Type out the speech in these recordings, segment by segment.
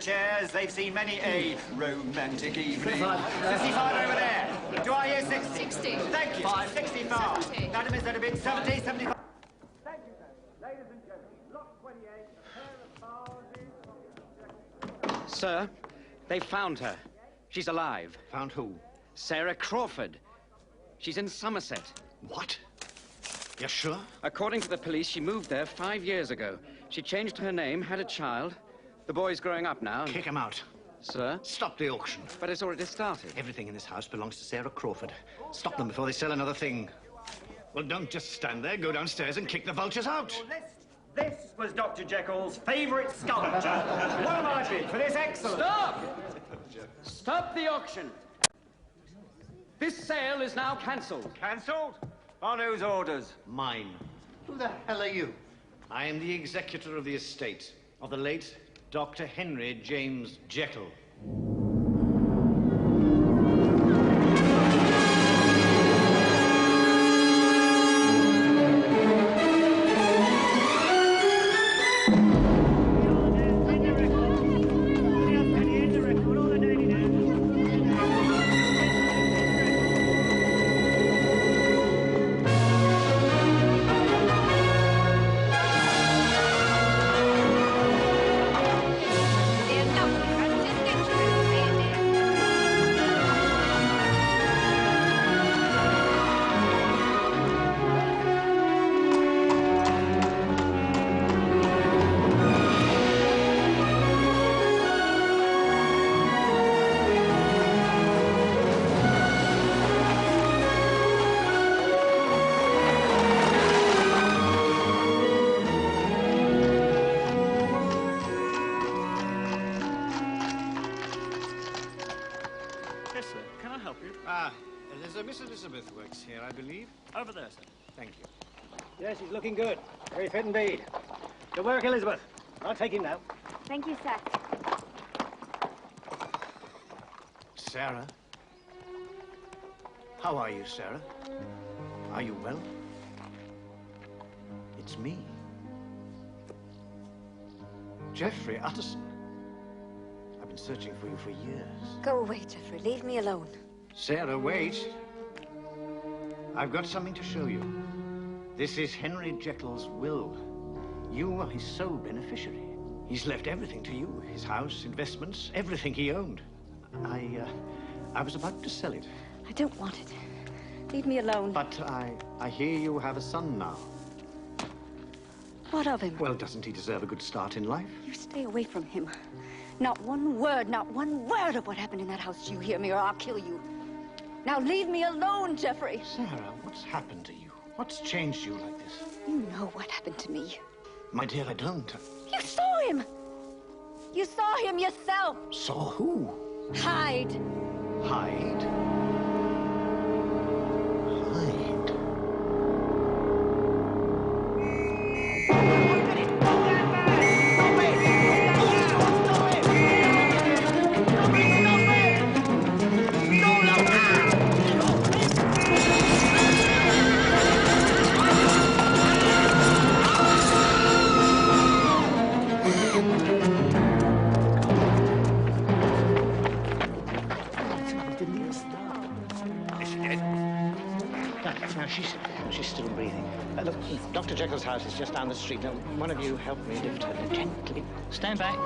chairs. They've seen many a romantic evening. 65 over there. Do I hear 60? 60. Thank you. 65. 70. Madam, is that a bit? 70, 75. Thank you, sir. Ladies and gentlemen, lot 28, a pair of houses. Sir, they found her. She's alive. Found who? Sarah Crawford. She's in Somerset. What? You're sure? According to the police, she moved there 5 years ago. She changed her name, had a child. The boy's growing up now. Kick him out. Sir? Stop the auction. But it's already started. Everything in this house belongs to Sarah Crawford. Stop them before they sell another thing. Well, don't just stand there. Go downstairs and kick the vultures out. This was Dr. Jekyll's favourite sculpture. What am I bid for this excellent... Stop! Stop the auction. This sale is now cancelled. Cancelled? On whose orders? Mine. Who the hell are you? I am the executor of the estate of the late Dr. Henry James Jekyll. Miss Elizabeth works here, I believe. Over there, sir. Thank you. Yes, he's looking good. Very fit indeed. Good work, Elizabeth. I'll take him now. Thank you, sir. Sarah? How are you, Sarah? Are you well? It's me. Geoffrey Utterson. I've been searching for you for years. Go away, Geoffrey. Leave me alone. Sarah, wait. I've got something to show you. This is Henry Jekyll's will. You are his sole beneficiary. He's left everything to you. His house, investments, everything he owned. I was about to sell it. I don't want it. Leave me alone. But I hear you have a son now. What of him? Well, doesn't he deserve a good start in life? You stay away from him. Not one word of what happened in that house. Do you hear me, or I'll kill you. Now leave me alone, Geoffrey. Sarah, what's happened to you? What's changed you like this? You know what happened to me. My dear, I don't. You saw him. You saw him yourself. Saw who? Hyde. Hyde? Hyde? She's still breathing. Look, Dr. Jekyll's house is just down the street. Now, one of you help me lift her gently. Stand back.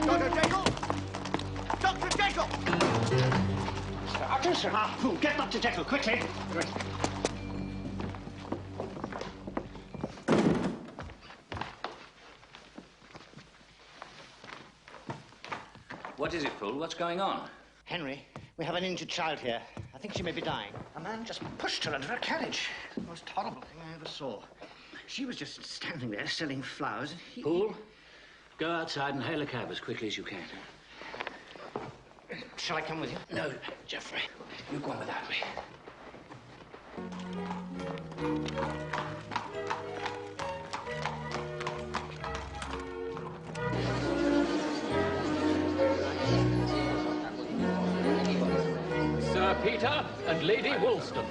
Dr. Jekyll! Dr. Jekyll! Mr. Utterson, fool, get Dr. Jekyll, quickly. Right. What is it, Fool? What's going on? Henry, we have an injured child here. I think she may be dying. A man just pushed her under a carriage. The most horrible thing I ever saw. She was just standing there selling flowers. Fool, go outside and hail a cab as quickly as you can. Shall I come with you? No, Geoffrey. You go on without me. Sir Peter and Lady Woolston.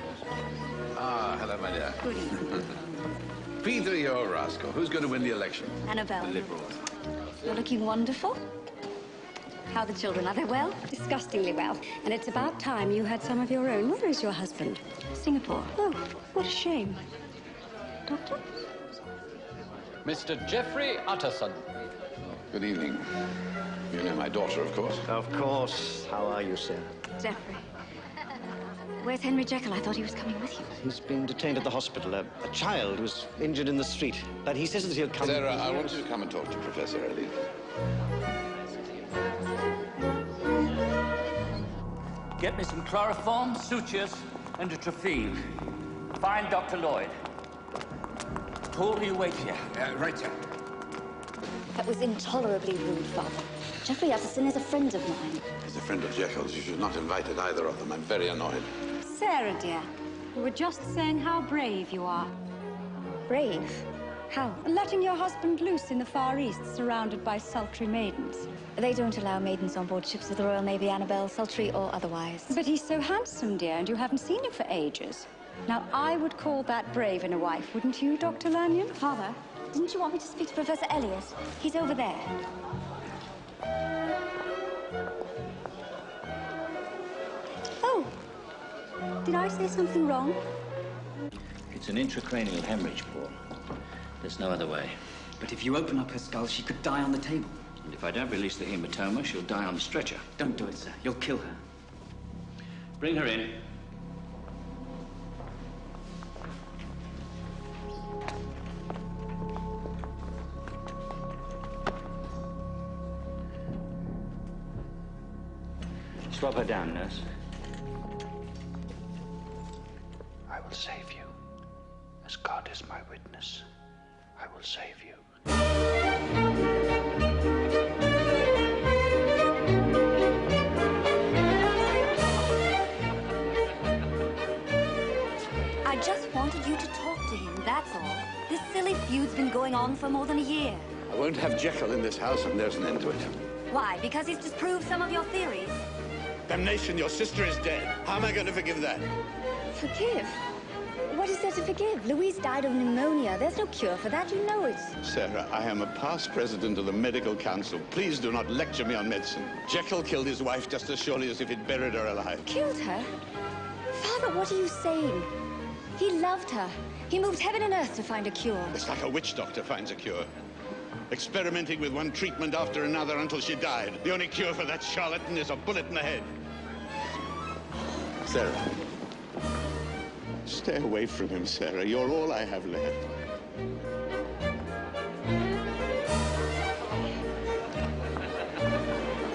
Ah, hello, Good evening. Peter, you're a rascal. Who's going to win the election? Annabelle. The Liberals. You're looking wonderful. How are the children? Are they well? Disgustingly well. And it's about time you had some of your own. Where is your husband? Singapore. Oh, what a shame. Doctor? Mr. Geoffrey Utterson. Good evening. You know my daughter, of course. Of course. How are you, Sarah? Geoffrey. Where's Henry Jekyll? I thought he was coming with you. He's been detained at the hospital. A child was injured in the street. But he says that he'll come... Sarah, I want you to come and talk to Professor Elliot. Get me some chloroform, sutures, and a trephine. Find Dr. Lloyd. Paul, you wait here. Right, sir. That was intolerably rude, Father. Geoffrey Utterson is a friend of mine. He's a friend of Jekyll's. You should not have invited either of them. I'm very annoyed. Sarah, dear, we were just saying how brave you are. Brave? How? Letting your husband loose in the Far East, surrounded by sultry maidens. They don't allow maidens on board ships of the Royal Navy, Annabelle, sultry or otherwise. But he's so handsome, dear, and you haven't seen him for ages. Now, I would call that brave in a wife, wouldn't you, Dr. Lanyon? Father, didn't you want me to speak to Professor Elliot? He's over there. Oh, did I say something wrong? It's an intracranial hemorrhage, Paul. There's no other way. But if you open up her skull, she could die on the table. And if I don't release the hematoma, she'll die on the stretcher. Don't do it, sir. You'll kill her. Bring her in. Swab her down, nurse. I will save you. As God is my witness, I will save you. I just wanted you to talk to him, that's all. This silly feud's been going on for more than a year. I won't have Jekyll in this house, and there's an end to it. Why? Because he's disproved some of your theories? Damnation, your sister is dead. How am I going to forgive that? Forgive? What is there to forgive? Louise died of pneumonia. There's no cure for that, you know it. Sarah, I am a past president of the medical council. Please do not lecture me on medicine. Jekyll killed his wife just as surely as if he'd buried her alive. Killed her? Father, what are you saying? He loved her. He moved heaven and earth to find a cure. It's like a witch doctor finds a cure. Experimenting with one treatment after another until she died. The only cure for that charlatan is a bullet in the head. Sarah. Stay away from him, Sarah. You're all I have left.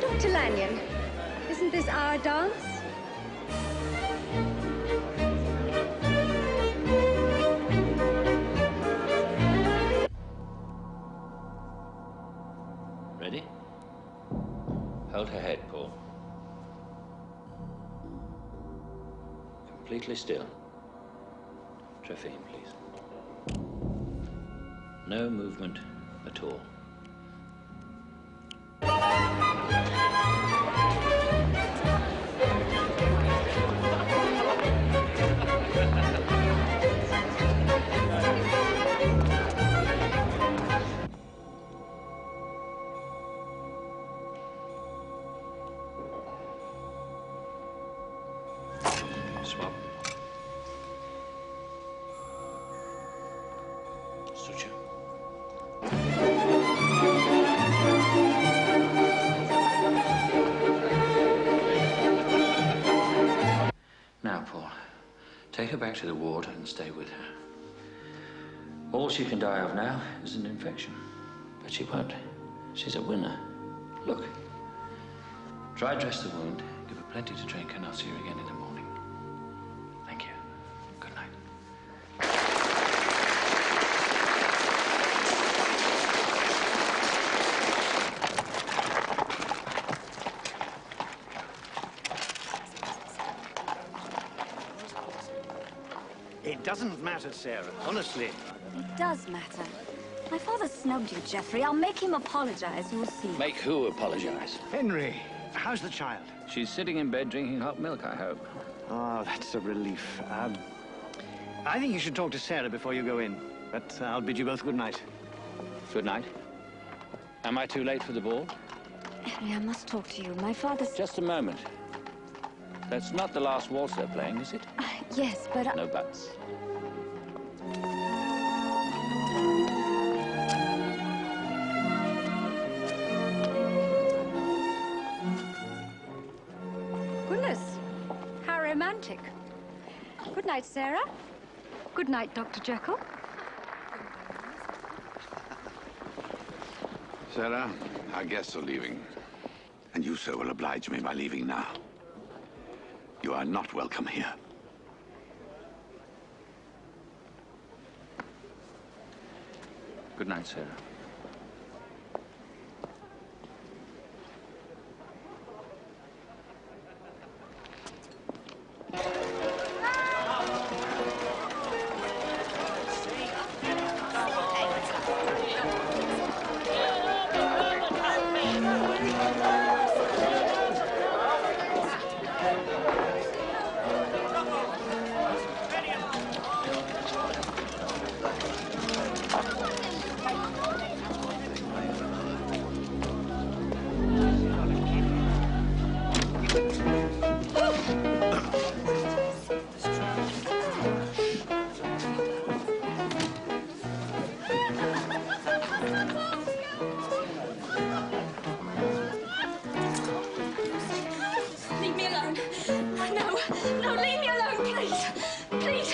Dr. Lanyon, isn't this our dance? Ready? Hold her head, Paul. Completely still. Trephine, please. No movement at all. Swab. Suture. Now, Paul, take her back to the ward and stay with her. All she can die of now is an infection. But she won't. She's a winner. Look. Dry dress the wound, give her plenty to drink, and I'll see her again in the morning. Thank you. Good night. It doesn't matter, Sarah. Honestly. It does matter. My father snubbed you, Geoffrey. I'll make him apologize. You'll see. Make who apologize? Henry, how's the child? She's sitting in bed drinking hot milk, I hope. Oh, that's a relief. I think you should talk to Sarah before you go in. But I'll bid you both good night. Good night. Am I too late for the ball? Henry, I must talk to you. My father's... Just a moment. That's not the last waltz they're playing, is it? Yes, but... No buts. Goodness, how romantic. Good night, Sarah. Good night, Dr. Jekyll. Sarah, our guests are leaving. And you, sir, will oblige me by leaving now. You are not welcome here. Good night, Sarah. Leave me alone. No, no, leave me alone, please. Please,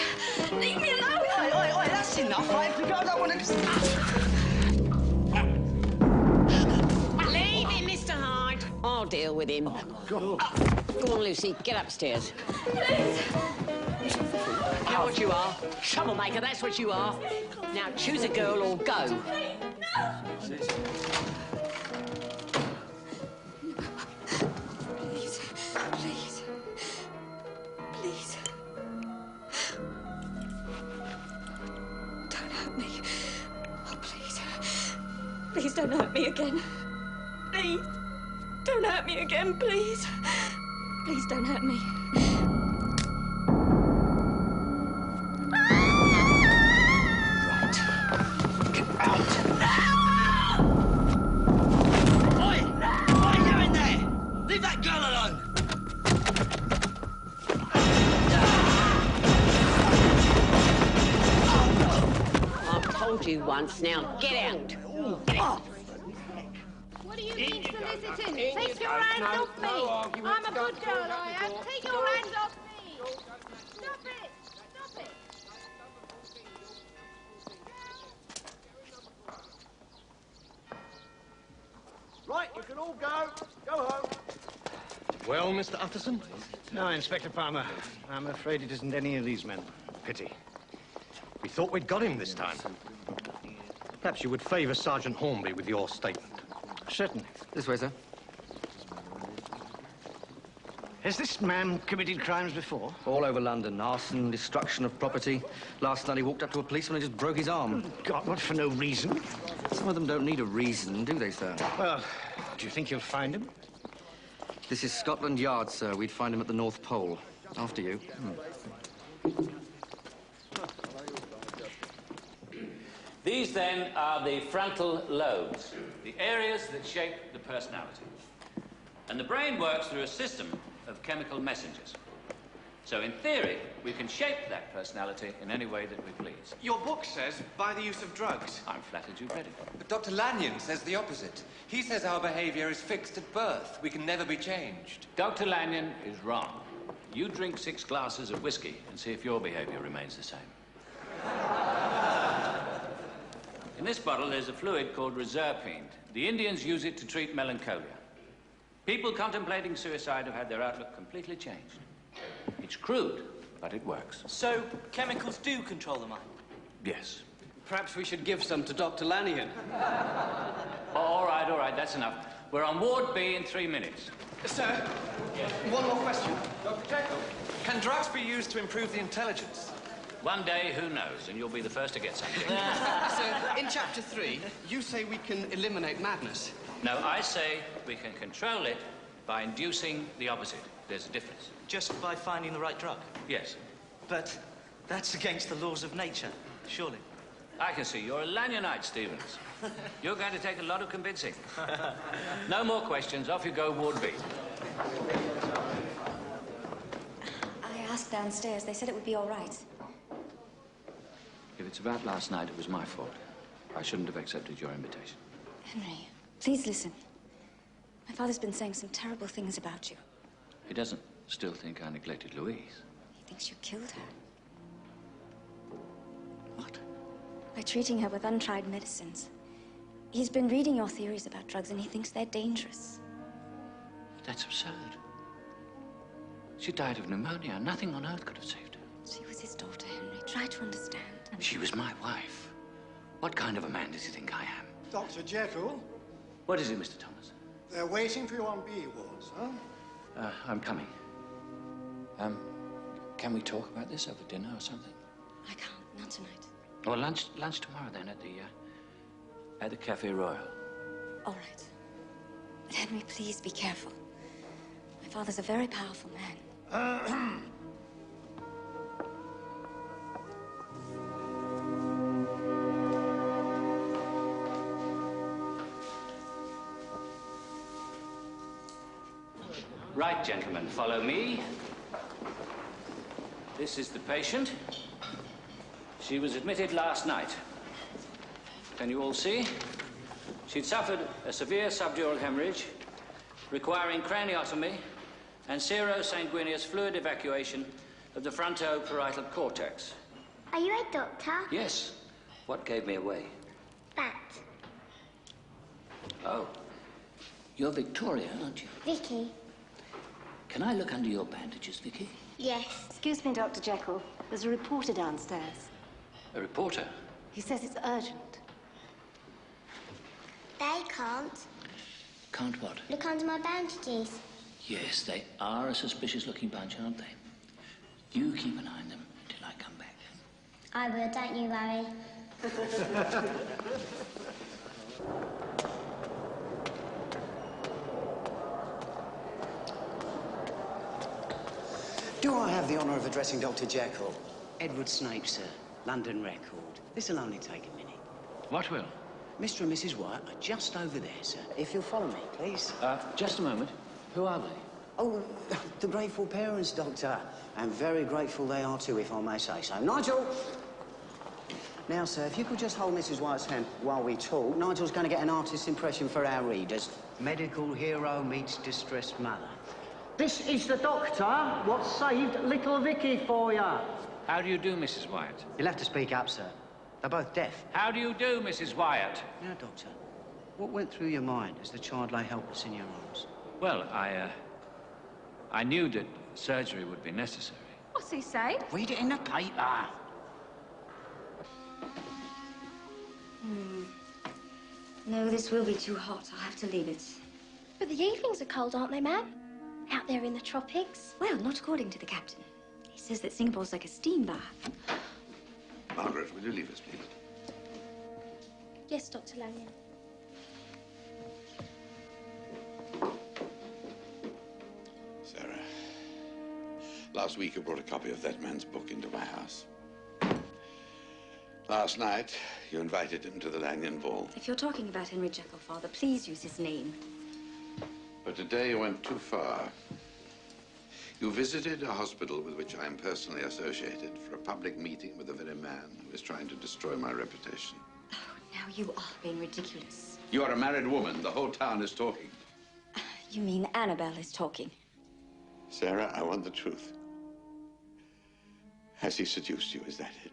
leave me alone. Oi, that's enough. I don't want to... Leave him, Mr. Hyde. I'll deal with him. Go on, Lucy, get upstairs. Please. You know what you are? Troublemaker, that's what you are. Now choose a girl or go. Please, please, please. Don't hurt me. Oh, please. Please don't hurt me again. Please. Don't hurt me again, please. Please don't hurt me. You once. Now get out. Get out. What are you being soliciting? Take your hands off me. I'm a good girl, I am. Take your hands off me. Stop it. Stop it. Right, you can all go. Go home. Well, Mr. Utterson? No, Inspector Palmer. I'm afraid it isn't any of these men. Pity. We thought we'd got him this time. Perhaps you would favour Sergeant Hornby with your statement. Certainly. This way, sir. Has this man committed crimes before? All over London. Arson, destruction of property. Last night he walked up to a policeman and just broke his arm. God, what, for no reason? Some of them don't need a reason, do they, sir? Well, do you think you'll find him? This is Scotland Yard, sir. We'd find him at the North Pole. After you. These, then, are the frontal lobes, the areas that shape the personality. And the brain works through a system of chemical messengers. So, in theory, we can shape that personality in any way that we please. Your book says by the use of drugs. I'm flattered you've read it. But Dr. Lanyon says the opposite. He says our behavior is fixed at birth. We can never be changed. Dr. Lanyon is wrong. You drink 6 glasses of whiskey and see if your behavior remains the same. In this bottle, there's a fluid called reserpine. The Indians use it to treat melancholia. People contemplating suicide have had their outlook completely changed. It's crude, but it works. So, chemicals do control the mind? Yes. Perhaps we should give some to Dr. Lanyon. All right, that's enough. We're on Ward B in 3 minutes. Sir, yes. One more question. Dr. Jekyll, can drugs be used to improve the intelligence? One day, who knows, and you'll be the first to get something. Sir, in Chapter 3, you say we can eliminate madness. No, I say we can control it by inducing the opposite. There's a difference. Just by finding the right drug? Yes. But That's against the laws of nature, surely. I can see you're a Lanyonite, Stevens. You're going to take a lot of convincing. No more questions. Off you go, Ward B. I asked downstairs. They said it would be all right. If it's about last night, it was my fault. I shouldn't have accepted your invitation. Henry, please listen. My father's been saying some terrible things about you. He doesn't still think I neglected Louise. He thinks you killed her. What? By treating her with untried medicines. He's been reading your theories about drugs and he thinks they're dangerous. That's absurd. She died of pneumonia. Nothing on earth could have saved her. She was his daughter, Henry. Try to understand. She was my wife. What kind of a man does he think I am? Dr. Jekyll, What is it, Mr. Thomas? they're waiting for you on B wards, huh? I'm coming. Can we talk about this over dinner or something? I can't. Not tonight. Or lunch tomorrow then at the Café Royal. All right. But Henry, please be careful. My father's a very powerful man. Right, gentlemen, follow me. This is the patient. She was admitted last night. Can you all see? She'd suffered a severe subdural hemorrhage, requiring craniotomy and serosanguineous fluid evacuation of the frontoparietal cortex. Are you a doctor? Yes. What gave me away? That. Oh. You're Victoria, aren't you? Vicky. Can I look under your bandages, Vicky? Yes. Excuse me, Dr. Jekyll. There's a reporter downstairs. A reporter? He says it's urgent. They can't. Can't what? Look under my bandages. Yes, they are a suspicious-looking bunch, aren't they? You keep an eye on them until I come back. I will, don't you worry. Do I have the honour of addressing Dr. Jekyll? Edward Snape, sir. London Record. This'll only take a minute. What will? Mr. and Mrs. White are just over there, sir. If you'll follow me, please. Just a moment. Who are they? Oh, the grateful parents, Doctor. And very grateful they are too, if I may say so. Nigel! Now, sir, if you could just hold Mrs. White's hand while we talk. Nigel's going to get an artist's impression for our readers. Medical hero meets distressed mother. This is the doctor what saved little Vicky for you. How do you do, Mrs. Wyatt? You'll have to speak up, sir. They're both deaf. How do you do, Mrs. Wyatt? Now, Doctor, what went through your mind as the child lay helpless in your arms? Well, I knew that surgery would be necessary. What's he say? Read it in the paper. No, this will be too hot. I'll have to leave it. But the evenings are cold, aren't they, ma'am? Out there in the tropics. Well, not according to the captain. He says that Singapore's like a steam bath. Margaret, will you leave us, please? Yes, Dr. Lanyon. Sarah, last week you brought a copy of that man's book into my house. Last night, you invited him to the Lanyon ball. If you're talking about Henry Jekyll, Father, please use his name. But today you went too far. You visited a hospital with which I am personally associated for a public meeting with the very man who is trying to destroy my reputation. Oh, now you are being ridiculous. You are a married woman. The whole town is talking. You mean Annabelle is talking? Sarah, I want the truth. Has he seduced you? Is that it?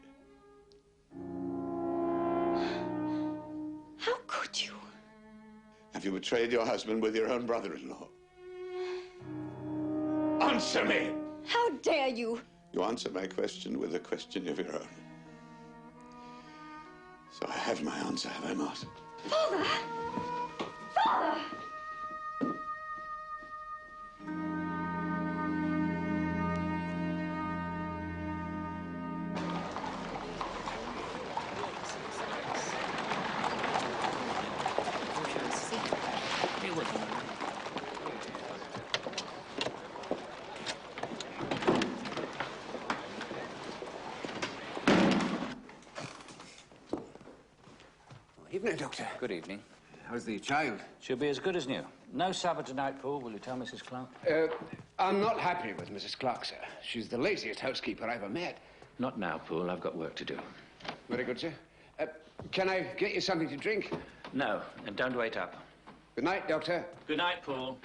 How could you? Have you betrayed your husband with your own brother-in-law? Answer me! How dare you? You answer my question with a question of your own. So I have my answer, have I not? Father! Father! Evening, Doctor. Good evening. How's the child? She'll be as good as new. No supper tonight, Paul. Will you tell Mrs. Clark? I'm not happy with Mrs. Clark, sir. She's the laziest housekeeper I ever met. Not now, Paul. I've got work to do. Very good, sir. Can I get you something to drink? No, and don't wait up. Good night, Doctor. Good night, Paul.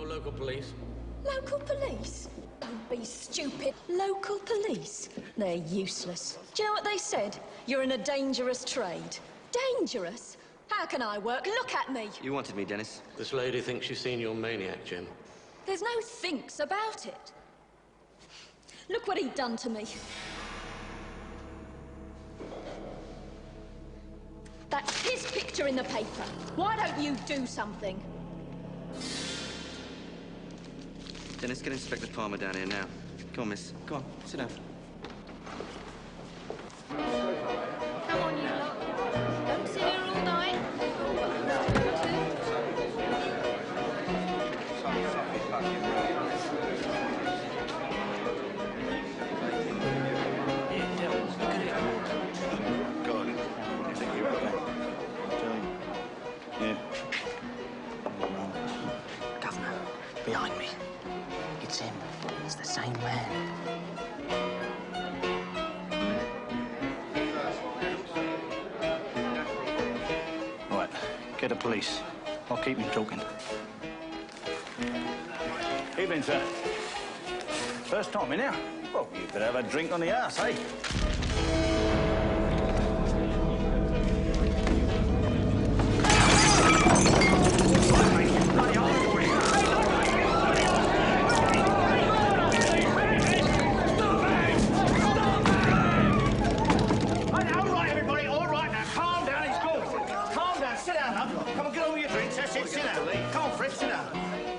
Local police. Local police? Don't be stupid. Local police? They're useless. Do you know what they said? You're in a dangerous trade. Dangerous? How can I work? Look at me. You wanted me, Dennis. This lady thinks she's seen your maniac, Jim. There's no thinks about it. Look what he'd done to me. That's his picture in the paper. Why don't you do something? Dennis, get Inspector Palmer down here now. Come on, miss. Come on, sit down. Come on, you lot. Don't sit here all night. Yeah. Governor, behind me. It's him. It's the same man. Right, get the police. I'll keep him talking. Evening, sir. First time in here? Well, you could have a drink on the house, eh?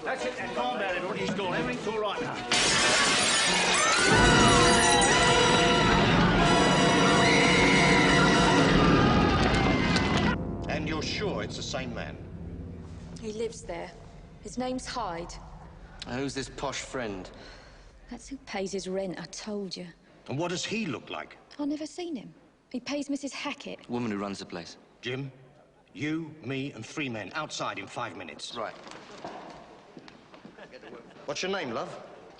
That's it, now calm down, everybody. He's gone. Everything's all right now. And you're sure it's the same man? He lives there. His name's Hyde. Who's this posh friend? That's who pays his rent, I told you. And what does he look like? I've never seen him. He pays Mrs. Hackett. Woman who runs the place. Jim, you, me, and 3 men outside in 5 minutes. Right. What's your name, love?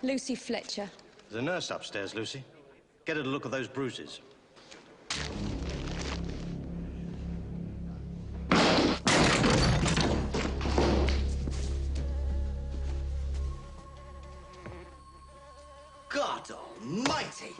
Lucy Fletcher. There's a nurse upstairs, Lucy. Get her to look at those bruises. God almighty!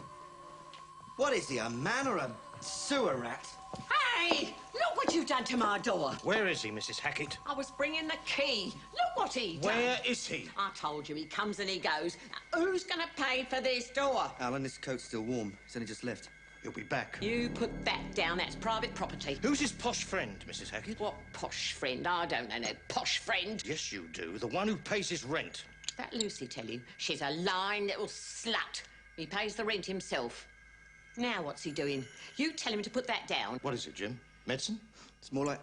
What is he, a man or a sewer rat? Hey! Look what you've done to my door. Where is he, Mrs. Hackett? I was bringing the key. Look what he done. Where is he? I told you, he comes and he goes. Now, who's going to pay for this door? Alan, this coat's still warm. He's only just left. He'll be back. You put that down. That's private property. Who's his posh friend, Mrs. Hackett? What posh friend? I don't know no posh friend. Yes, you do. The one who pays his rent. That Lucy tell you? She's a lying little slut. He pays the rent himself. Now what's he doing? You tell him to put that down. What is it, Jim? Medicine? It's more like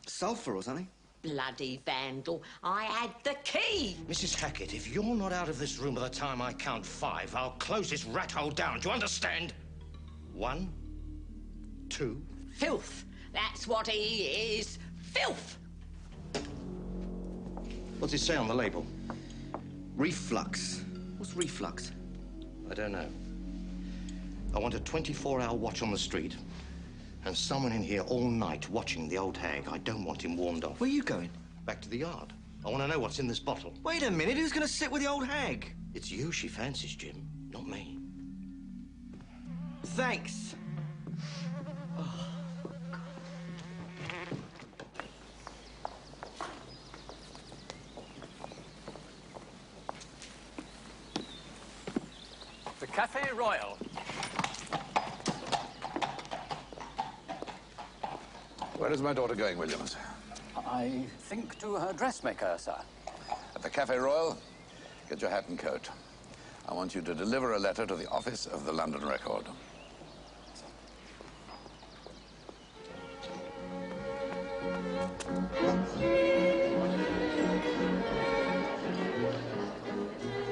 sulphur or something. Bloody vandal. I had the key. Mrs. Hackett, if you're not out of this room by the time I count 5, I'll close this rat hole down. Do you understand? 1, 2... Filth. That's what he is. Filth. What's it say on the label? Reflux. What's reflux? I don't know. I want a 24-hour watch on the street. And someone in here all night watching the old hag. I don't want him warned off. Where are you going? Back to the yard. I want to know what's in this bottle. Wait a minute, who's going to sit with the old hag? It's you she fancies, Jim, not me. Thanks. Oh. The Café Royal. Where is my daughter going, Williams? I think to her dressmaker, sir. At the Café Royal, get your hat and coat. I want you to deliver a letter to the office of the London Record.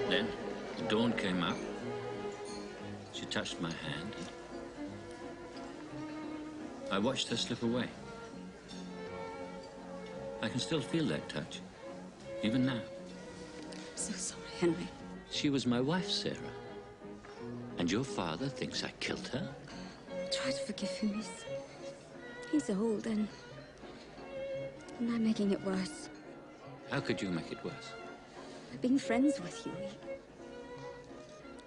Then the dawn came up. She touched my hand. I watched her slip away. I can still feel that touch, even now. I'm so sorry, Henry. She was my wife, Sarah. And your father thinks I killed her? Try to forgive him, miss. He's old and I'm making it worse. How could you make it worse? By being friends with you,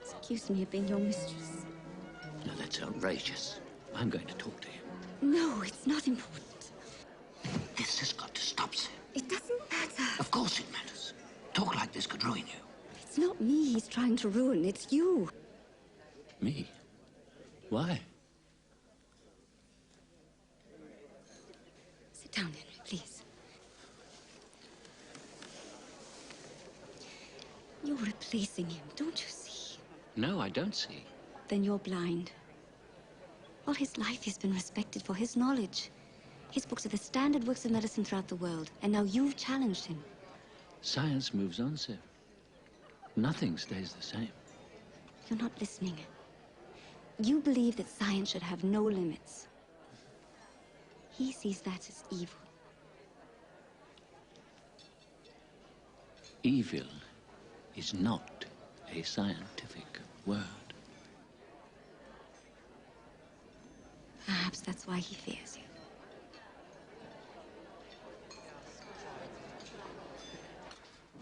he's accused me of being your mistress. Now, that's outrageous. I'm going to talk to him. No, it's not important. This has got to stop, Sarah. It doesn't matter. Of course it matters. Talk like this could ruin you. It's not me he's trying to ruin, it's you. Me? Why? Sit down, Henry, please. You're replacing him, don't you see? No, I don't see. Then you're blind. All his life he's been respected for his knowledge. His books are the standard works of medicine throughout the world, and now you've challenged him. Science moves on, Sarah. Nothing stays the same. You're not listening. You believe that science should have no limits. He sees that as evil. Evil is not a scientific word. Perhaps that's why he fears you.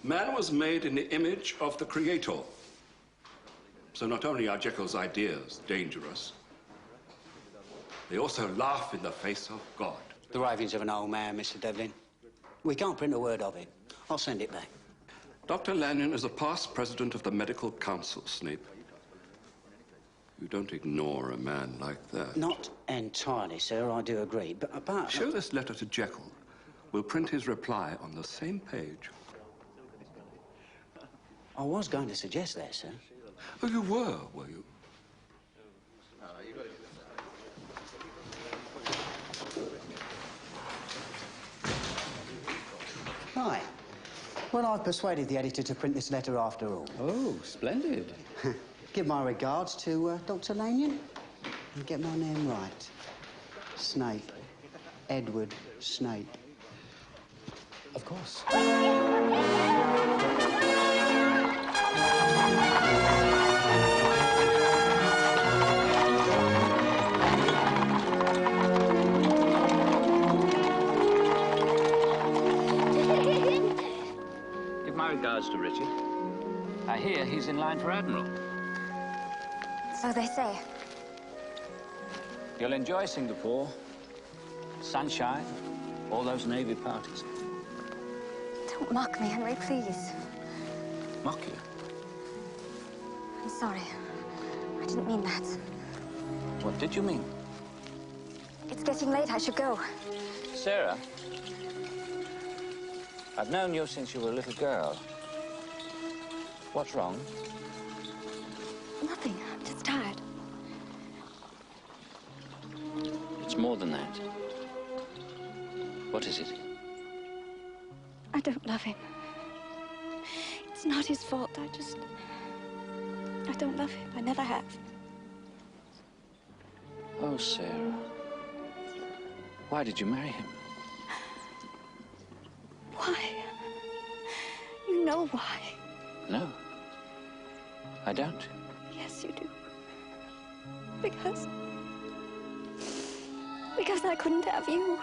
Man was made in the image of the Creator. So not only are Jekyll's ideas dangerous, they also laugh in the face of God. The ravings of an old man, Mr. Devlin. We can't print a word of it. I'll send it back. Dr. Lanyon is a past president of the Medical Council, Snape. You don't ignore a man like that. Not entirely, sir, I do agree, but... Show this letter to Jekyll. We'll print his reply on the same page. I was going to suggest that, sir. Oh, you were you? Right. Well, I've persuaded the editor to print this letter after all. Oh, splendid. Give my regards to Dr. Lanyon and get my name right. Snape. Edward Snape. Of course. Give my regards to Richard. I hear he's in line for Admiral. So they say. You'll enjoy Singapore. Sunshine, all those Navy parties. Don't mock me, Henry, please. Mock you? I'm sorry. I didn't mean that. What did you mean? It's getting late. I should go. Sarah, I've known you since you were a little girl. What's wrong? Nothing. I'm just tired. It's more than that. What is it? I don't love him. It's not his fault. I don't love him. I never have. Oh, Sarah. Why did you marry him? Why? You know why. No. I don't. Yes, you do. Because I couldn't have you.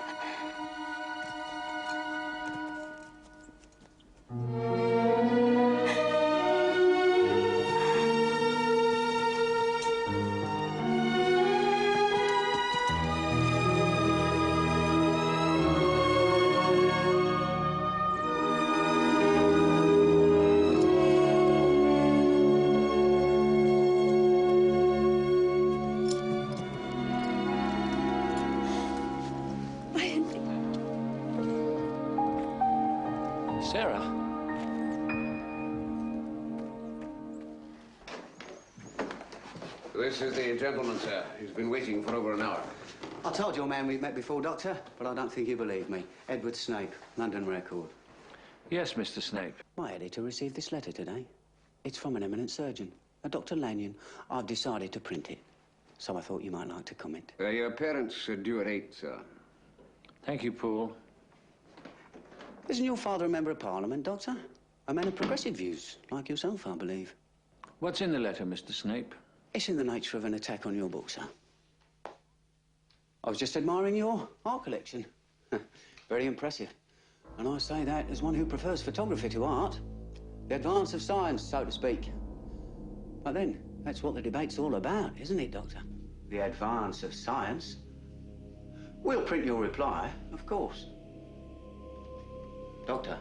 Sarah. This is the gentleman, sir. He's been waiting for over an hour. I told your man we'd met before, Doctor, but I don't think you believe me. Edward Snape, London Record. Yes, Mr. Snape. My editor received this letter today. It's from an eminent surgeon, a Dr. Lanyon. I've decided to print it, so I thought you might like to comment. Your parents are due at 8, sir. Thank you, Paul. Isn't your father a member of Parliament, Doctor? A man of progressive views, like yourself, I believe. What's in the letter, Mr. Snape? It's in the nature of an attack on your book, sir. I was just admiring your art collection. Very impressive. And I say that as one who prefers photography to art. The advance of science, so to speak. But then, that's what the debate's all about, isn't it, Doctor? The advance of science. We'll print your reply, of course. Doctor,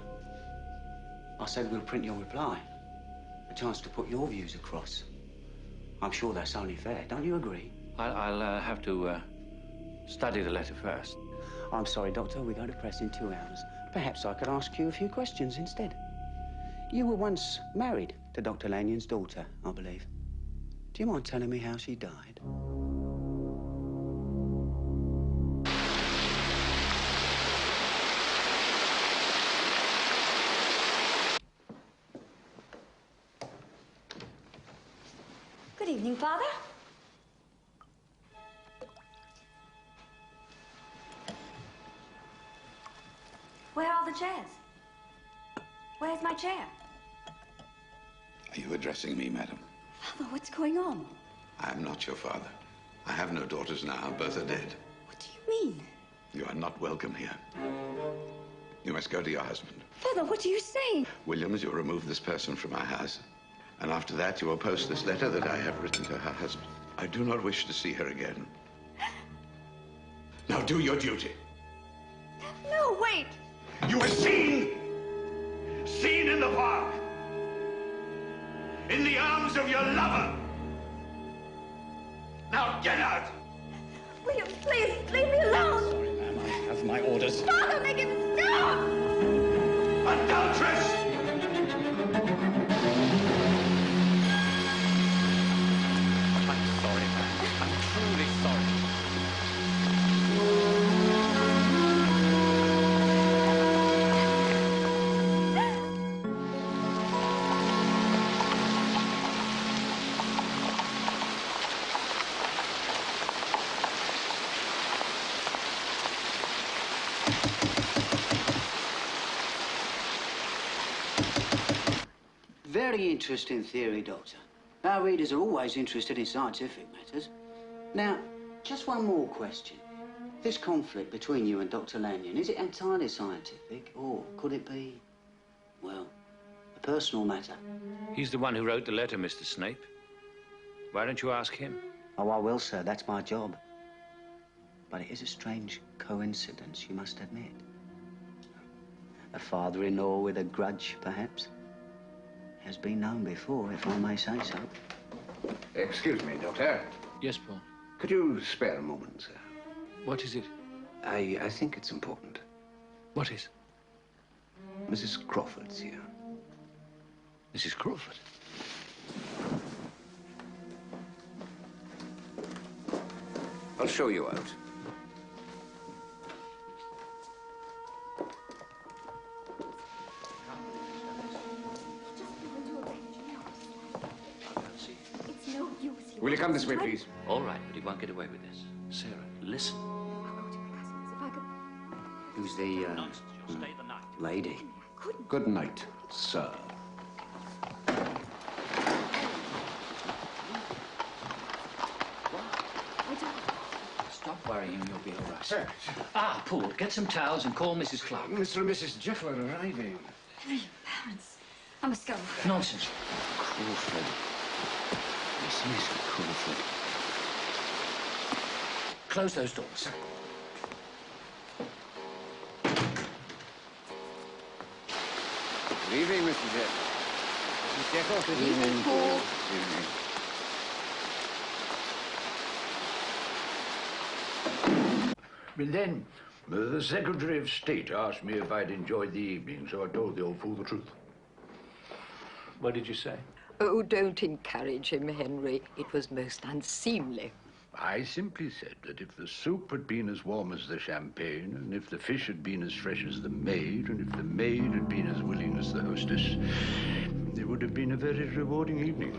I said we'll print your reply. A chance to put your views across. I'm sure that's only fair. Don't you agree? I'll have to study the letter first. I'm sorry, Doctor. We go to press in 2 hours. Perhaps I could ask you a few questions instead. You were once married to Dr. Lanyon's daughter, I believe. Do you mind telling me how she died? Good evening, Father. Where are the chairs? Where's my chair? Are you addressing me, madam? Father, what's going on? I am not your father. I have no daughters now. Both are dead. What do you mean? You are not welcome here. You must go to your husband. Father, what are you saying? Williams, you'll remove this person from our house. And after that, you will post this letter that I have written to her husband. I do not wish to see her again. Now do your duty. No, wait! You were seen in the park, in the arms of your lover. Now get out! William, please, leave me alone! Sorry, ma'am, I have my orders. Father, make him stop! Adulteress! I'm sorry, ma'am. I'm truly sorry. Very interesting theory, Doctor. Our readers are always interested in scientific matters. Now, just one more question. This conflict between you and Dr. Lanyon, is it entirely scientific, or could it be, well, a personal matter? He's the one who wrote the letter, Mr. Snape. Why don't you ask him? Oh, I will, sir. That's my job. But it is a strange coincidence, you must admit. A father-in-law with a grudge, perhaps? Has been known before, if I may say so. Excuse me, Doctor. Yes, Paul. Could you spare a moment, sir? What is it? I think it's important. What is? Mrs. Crawford's here. Mrs. Crawford? I'll show you out. Will you come this way, please? All right, but he won't get away with this. Sarah, listen. Who's the, Nonsense. You'll stay the night. lady? Good night, sir. Stop worrying, you'll be all right. Sir. Ah, Paul, get some towels and call Mrs. Clark. Mr. and Mrs. Jekyll are arriving. Henry, parents. I must go. Nonsense. Crawford. This is Crawford. Close those doors. Good evening, Mr. Jekyll. Mrs. Jekyll, good evening. Paul. Good evening. And then, the Secretary of State asked me if I'd enjoyed the evening, so I told the old fool the truth. What did you say? Oh, don't encourage him, Henry. It was most unseemly. I simply said that if the soup had been as warm as the champagne, and if the fish had been as fresh as the maid, and if the maid had been as willing as the hostess, it would have been a very rewarding evening.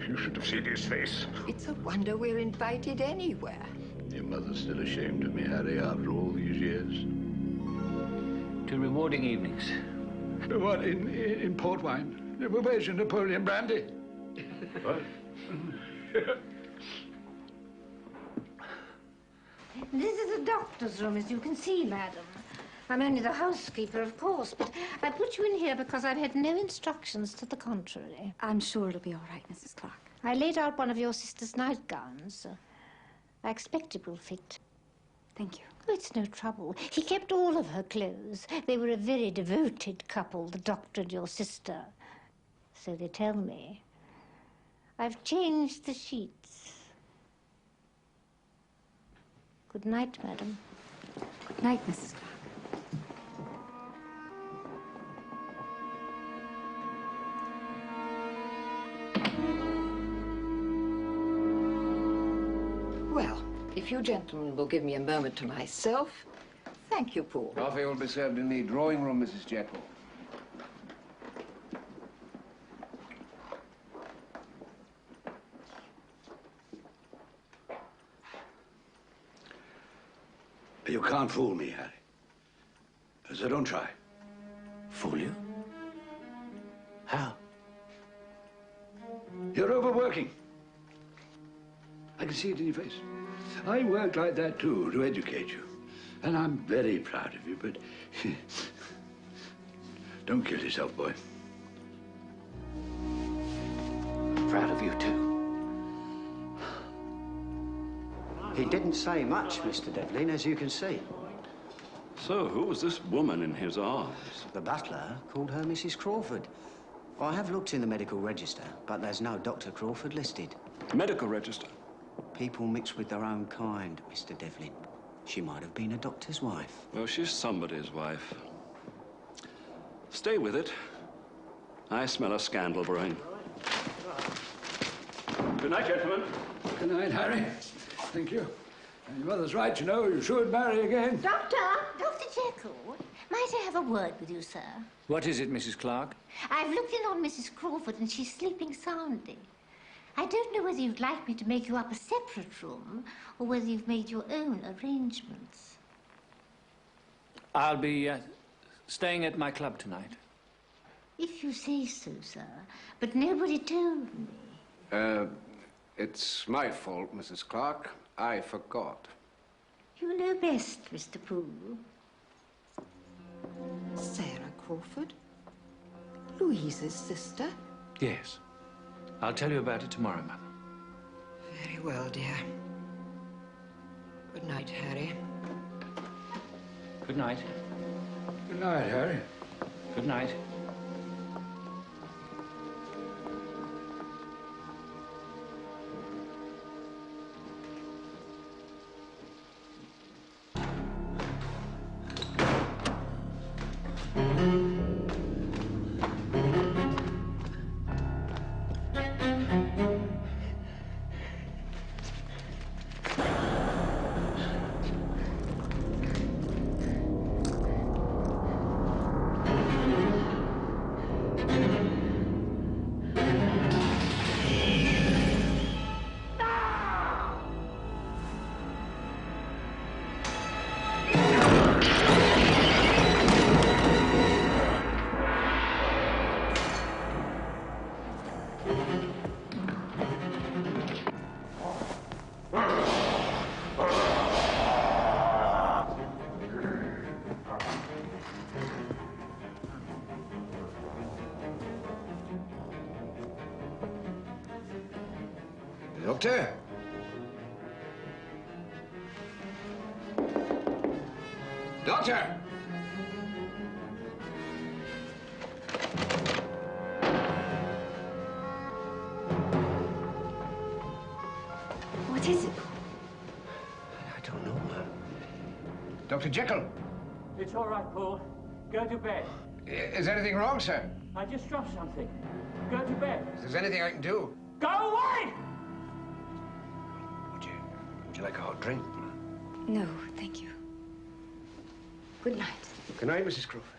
You should have seen his face. It's a wonder we're invited anywhere. Your mother's still ashamed of me, Harry, after all these years. Two rewarding evenings. What, in port wine? Where's your Napoleon brandy? What? This is the doctor's room, as you can see, madam. I'm only the housekeeper, of course, but I put you in here because I've had no instructions to the contrary. I'm sure it'll be all right, Mrs. Clark. I laid out one of your sister's nightgowns. I expect it will fit. Thank you. Oh, it's no trouble. He kept all of her clothes. They were a very devoted couple, the doctor and your sister. So they tell me. I've changed the sheets. Good night, madam. Good night, Mrs. Clark. Well, if you gentlemen will give me a moment to myself. Thank you, Paul. Coffee will be served in the drawing room, Mrs. Jekyll. You can't fool me, Harry. So don't try. Fool you? How? You're overworking. I can see it in your face. I worked like that too, to educate you. And I'm very proud of you, but don't kill yourself, boy. Proud of you too. He didn't say much, Mr. Devlin, as you can see. So, who was this woman in his arms? The butler called her Mrs. Crawford. I have looked in the medical register, but there's no Dr. Crawford listed. Medical register? People mix with their own kind, Mr. Devlin. She might have been a doctor's wife. Well, she's somebody's wife. Stay with it. I smell a scandal brewing. Good night, gentlemen. Good night, Harry. Thank you. And your mother's right, you know. You should marry again. Dr. Jekyll, might I have a word with you, sir? What is it, Mrs. Clark? I've looked in on Mrs. Crawford and she's sleeping soundly. I don't know whether you'd like me to make you up a separate room or whether you've made your own arrangements. I'll be staying at my club tonight. If you say so, sir. But nobody told me. It's my fault, Mrs. Clark. I forgot. You know best, Mr. Poole. Sarah Crawford? Louise's sister? Yes. I'll tell you about it tomorrow, Mother. Very well, dear. Good night, Harry. Good night. Good night, Harry. Good night. Doctor? Doctor! What is it? I don't know. Dr. Jekyll? It's all right, Paul. Go to bed. Is anything wrong, sir? I just dropped something. Go to bed. If there's anything I can do. Go away! Would you like a hot drink? No, thank you. Good night. Good night, Mrs. Crawford.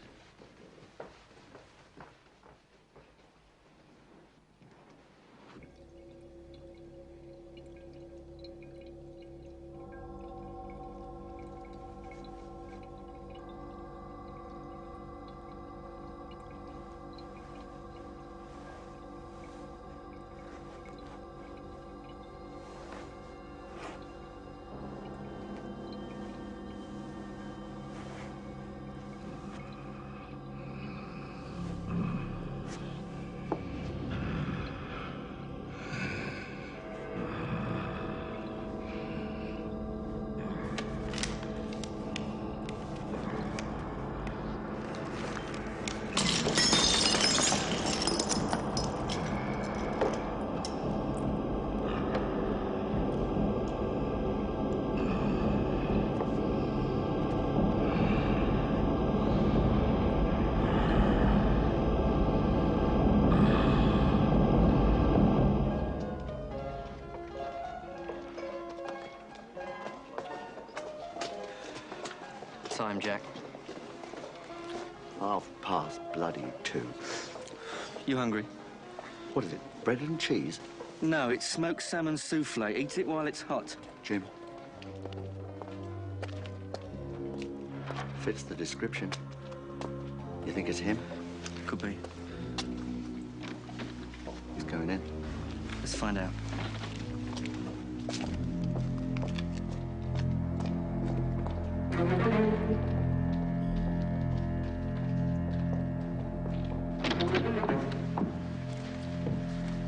Time, Jack. 2:30. You hungry? What is it, bread and cheese? No, it's smoked salmon souffle. Eat it while it's hot. Jim. Fits the description. You think it's him? Could be. He's going in. Let's find out.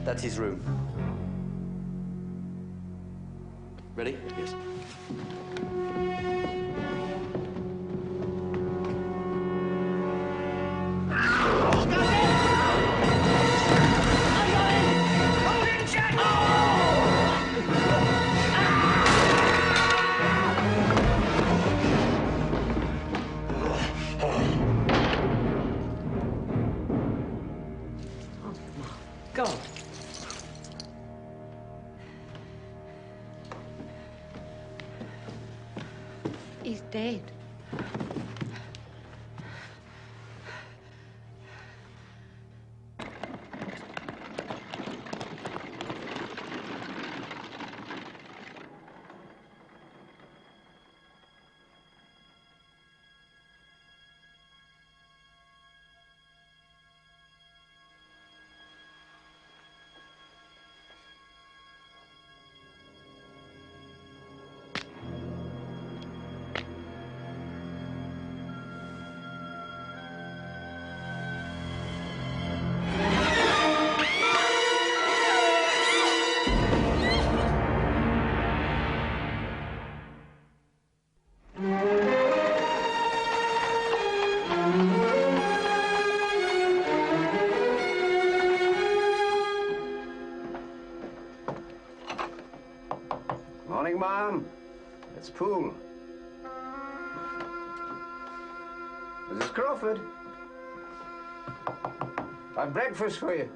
That's his room. Ready? Yes. God. He's dead. Morning, Mom. It's Poole. Mrs. Crawford. I've breakfast for you.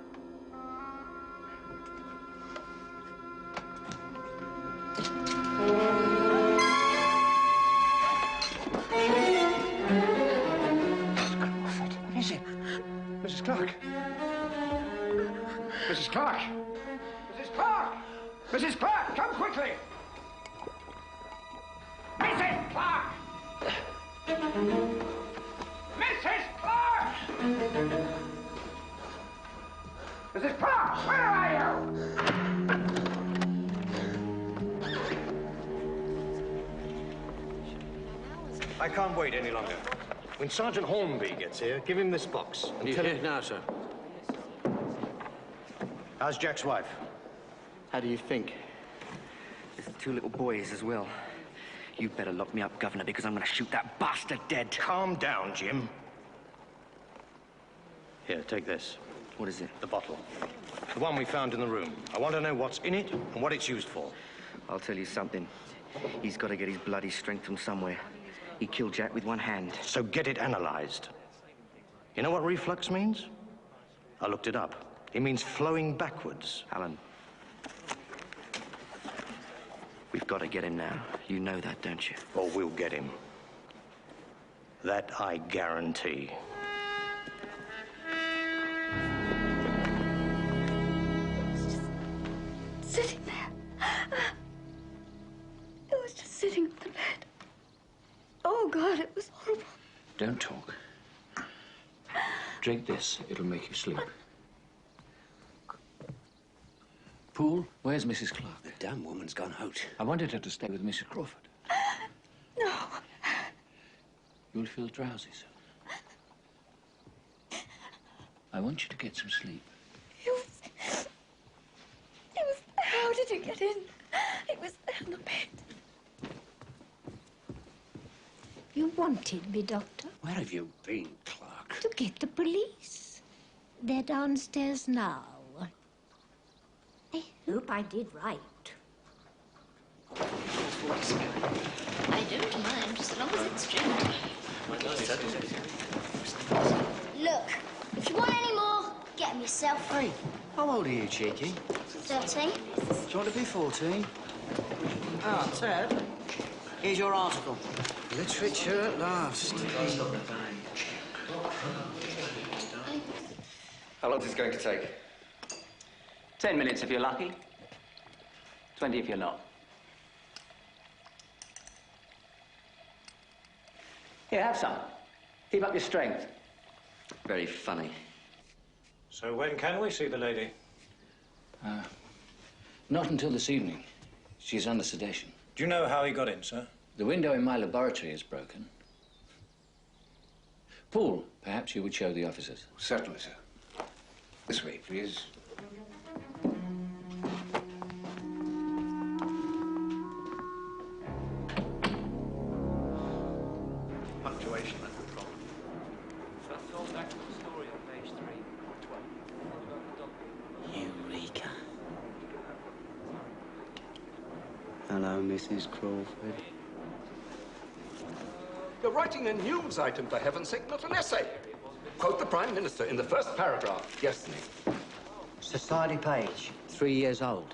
What is it? Mrs. Clark. Mrs. Clark. Mrs. Clark. Mrs. Clark, come quickly. Mrs. Clark! Mrs. Clark! Mrs. Clark, where are you? I can't wait any longer. When Sergeant Hornby gets here, give him this box. And tell him... now, sir. How's Jack's wife? How do you think? There's the two little boys as well. You'd better lock me up, Governor, because I'm going to shoot that bastard dead. Calm down, Jim. Here, take this. What is it? The bottle. The one we found in the room. I want to know what's in it and what it's used for. I'll tell you something. He's got to get his bloody strength from somewhere. He killed Jack with one hand. So get it analyzed. You know what reflux means? I looked it up. It means flowing backwards. Alan. We've got to get him now. You know that, don't you? Or we'll get him. That I guarantee. Sitting there. It was just sitting on the bed. Oh, God, it was horrible. Don't talk. Drink this. It'll make you sleep. Poole, where's Mrs. Clark? The damn woman's gone out. I wanted her to stay with Mrs. Crawford. No. You'll feel drowsy soon. I want you to get some sleep. It was... How did it get in? It was there on the bed. You wanted me, Doctor? Where have you been, Clark? To get the police. They're downstairs now. I hope I did right. I don't mind, as long as it's true. Look, if you want any more, get them yourself. Hey, how old are you, Cheeky? 13. Do you want to be 14? Ah, Ted, here's your article. Literature at last. How long is this going to take? 10 minutes if you're lucky. 20 if you're not. Here, have some. Keep up your strength. Very funny. So when can we see the lady? Not until this evening. She's under sedation. Do you know how he got in, sir? The window in my laboratory is broken. Paul, perhaps you would show the officers. Certainly, sir. This way, please. Punctuation, that's the problem. That's all back to the story on page 3. Eureka. Hello, Mrs. Crawford. You're writing a news item, for heaven's sake, not an essay. Quote the Prime Minister in the first paragraph. Yes, Nick. Society page, 3 years old.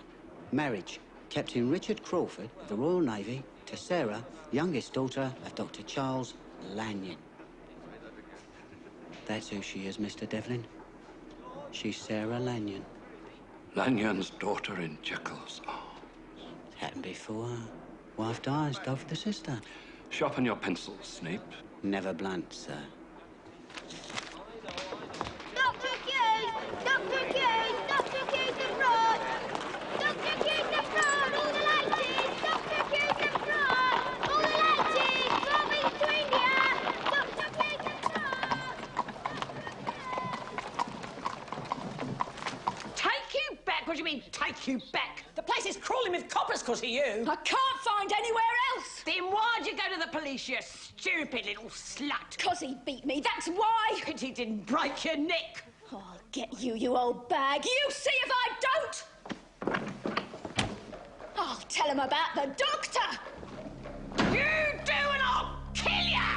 Marriage. Captain Richard Crawford of the Royal Navy to Sarah, youngest daughter of Dr. Charles Lanyon. That's who she is, Mr. Devlin. She's Sarah Lanyon. Lanyon's daughter in Jekyll's arms. Happened before. Wife dies, dove for the sister. Sharpen your pencils, Snape. Never blunt, sir. Dr. Keys! Dr. Keys! Dr. Keys the fraud! Dr. Keys the fraud! All the ladies! Dr. Keys the fraud! All the ladies! Bombing to India! Dr. Keys the fraud! Take you back? What do you mean, take you back? The place is crawling with coppers because of you. I can't find anywhere else. Then why'd you go to the police, you stupid little slut? 'Cause he beat me, that's why. Pity he didn't break your neck. Oh, I'll get you, you old bag. You see if I don't. I'll tell him about the doctor. You do and I'll kill ya!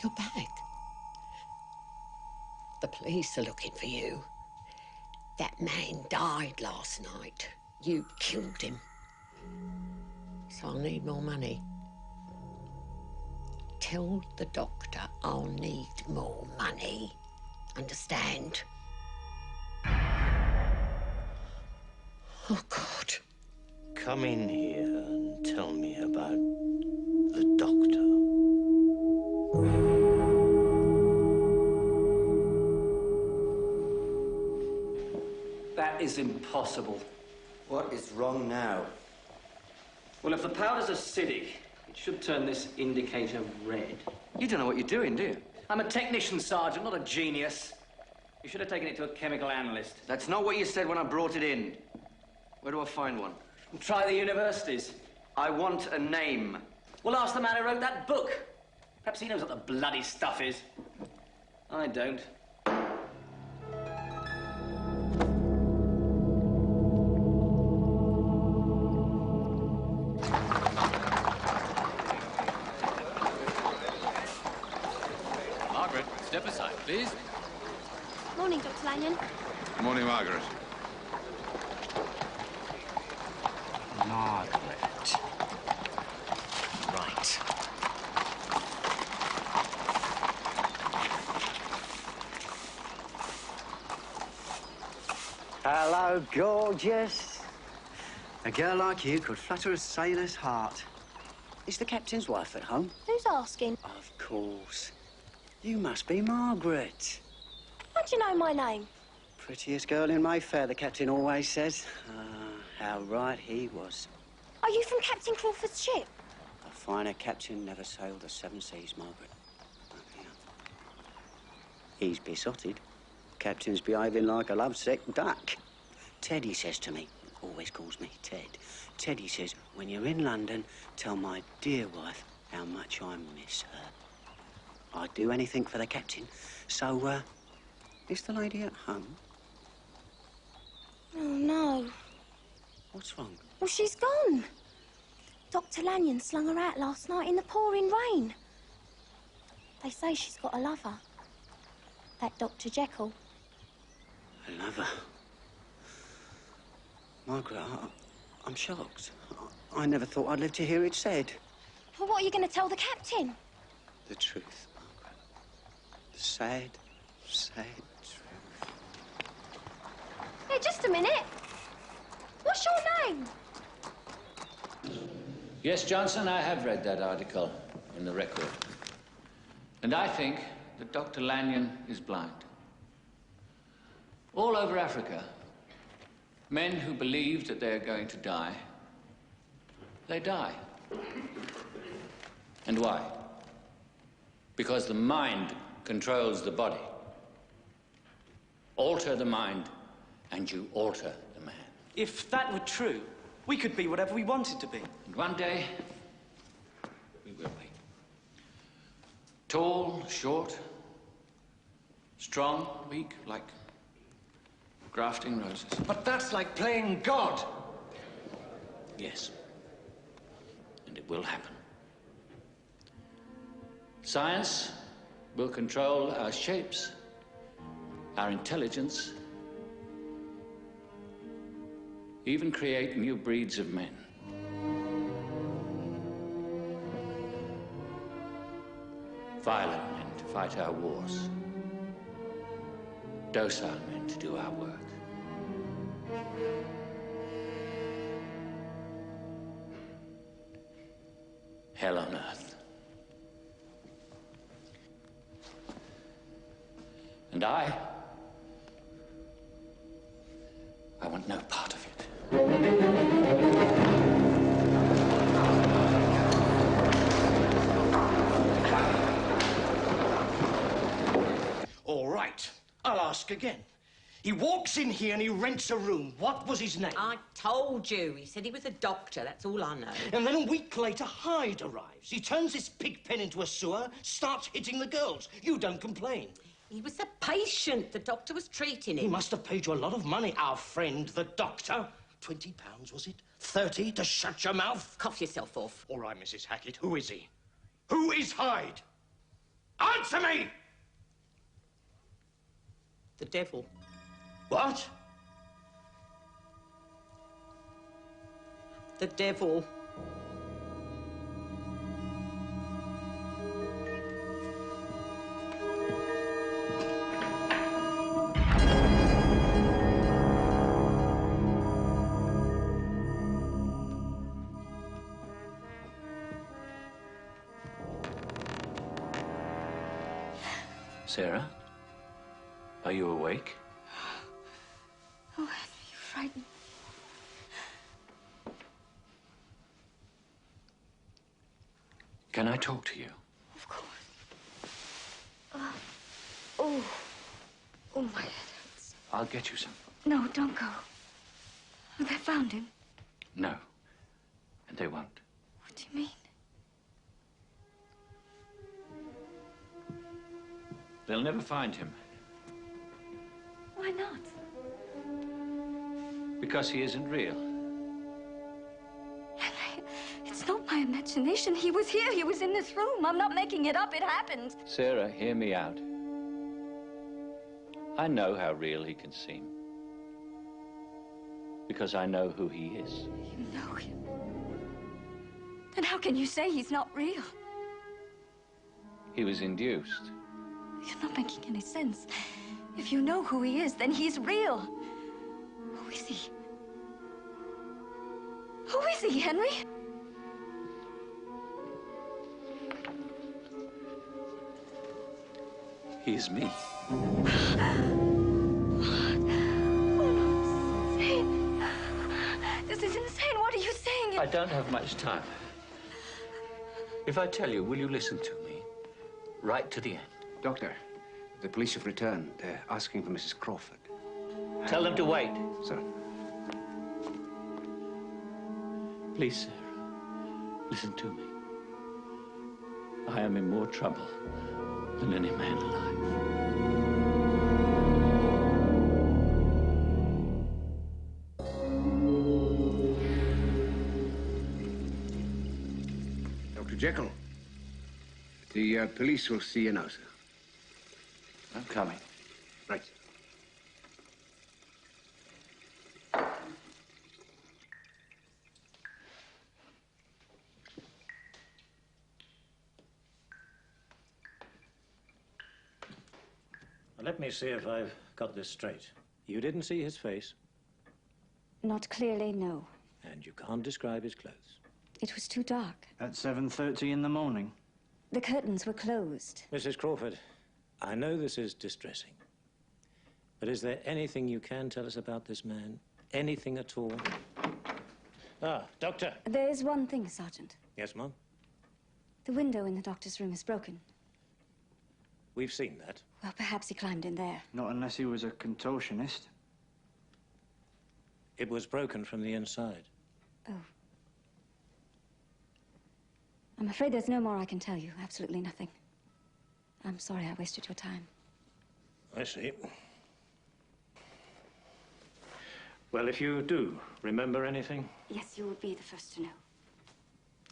You're back. The police are looking for you. That man died last night. You killed him. So I'll need more money. Tell the doctor I'll need more money. Understand? Oh, God. Come in here and tell me about the doctor. That is impossible. What is wrong now? Well, if the powder's acidic, it should turn this indicator red. You don't know what you're doing, do you? I'm a technician, Sergeant, not a genius. You should have taken it to a chemical analyst. That's not what you said when I brought it in. Where do I find one? And try the universities. I want a name. Well, ask the man who wrote that book. Perhaps he knows what the bloody stuff is. I don't. Margaret, step aside, please. Morning, Dr. Lanyon. Good morning, Margaret. Margaret. Right. Hello, gorgeous. A girl like you could flutter a sailor's heart. Is the captain's wife at home? Who's asking? Of course. You must be Margaret. How do you know my name? Prettiest girl in Mayfair, the captain always says. How right he was. Are you from Captain Crawford's ship? A finer captain never sailed the seven seas, Margaret. He's besotted. Captain's behaving like a lovesick duck. Teddy says to me, always calls me Ted. Teddy says, when you're in London, tell my dear wife how much I miss her. I'd do anything for the captain. So, is the lady at home? Oh, no. What's wrong? Well, she's gone. Dr. Lanyon slung her out last night in the pouring rain. They say she's got a lover. That Dr. Jekyll. A lover? Margaret, I'm shocked. I never thought I'd live to hear it said. Well, what are you going to tell the captain? The truth, Margaret. Sad, sad truth. Hey, just a minute. What's your name? Yes, Johnson, I have read that article in the Record. And I think that Dr. Lanyon is blind. All over Africa, men who believe that they're going to die, they die. And why? Because the mind controls the body. Alter the mind, and you alter the man. If that were true, we could be whatever we wanted to be. And one day, we will be. Tall, short, strong, weak, like grafting roses. But that's like playing God. Yes. And it will happen. Science will control our shapes, our intelligence, even create new breeds of men. Violent men to fight our wars. Docile men to do our work. Hell on earth. And I want no part of it. All right, I'll ask again. He walks in here and he rents a room. What was his name? I told you. He said he was a doctor. That's all I know. And then a week later, Hyde arrives. He turns his pig pen into a sewer, starts hitting the girls. You don't complain. He was a patient. The doctor was treating him. He must have paid you a lot of money, our friend, the doctor. £20, was it? 30 to shut your mouth? Cough yourself off. All right, Mrs. Hackett, who is he? Who is Hyde? Answer me! The devil. What? The devil. Sarah, are you awake? Oh, Henry, you frightened me. Can I talk to you? Of course. Oh, my head hurts. I'll get you some. No, don't go. They found him. No, and they won't. What do you mean? They'll never find him. Why not? Because he isn't real. Henry, it's not my imagination. He was here. He was in this room. I'm not making it up. It happened. Sarah, hear me out. I know how real he can seem. Because I know who he is. You know him. Then how can you say he's not real? He was induced. You're not making any sense. If you know who he is, then he's real. Who is he? Who is he, Henry? He is me. This is insane. What are you saying? I don't have much time. If I tell you, will you listen to me? Right to the end. Doctor, the police have returned. They're asking for Mrs. Crawford. Tell them to wait. Sir. Please, Sarah, listen to me. I am in more trouble than any man alive. Dr. Jekyll, the police will see you now, sir. I'm coming. Right. let me see if I've got this straight. You didn't see his face, Not clearly, no. and you can't describe his clothes. It was too dark. At 7:30 in the morning. The curtains were closed. Mrs. Crawford, I know this is distressing, but is there anything you can tell us about this man? Anything at all? Ah, Doctor. There is one thing, Sergeant. Yes, Mum? The window in the doctor's room is broken. We've seen that. Well, perhaps he climbed in there. Not unless he was a contortionist. It was broken from the inside. Oh. I'm afraid there's no more I can tell you. Absolutely nothing. I'm sorry I wasted your time. I see. Well, if you do remember anything... Yes, you will be the first to know.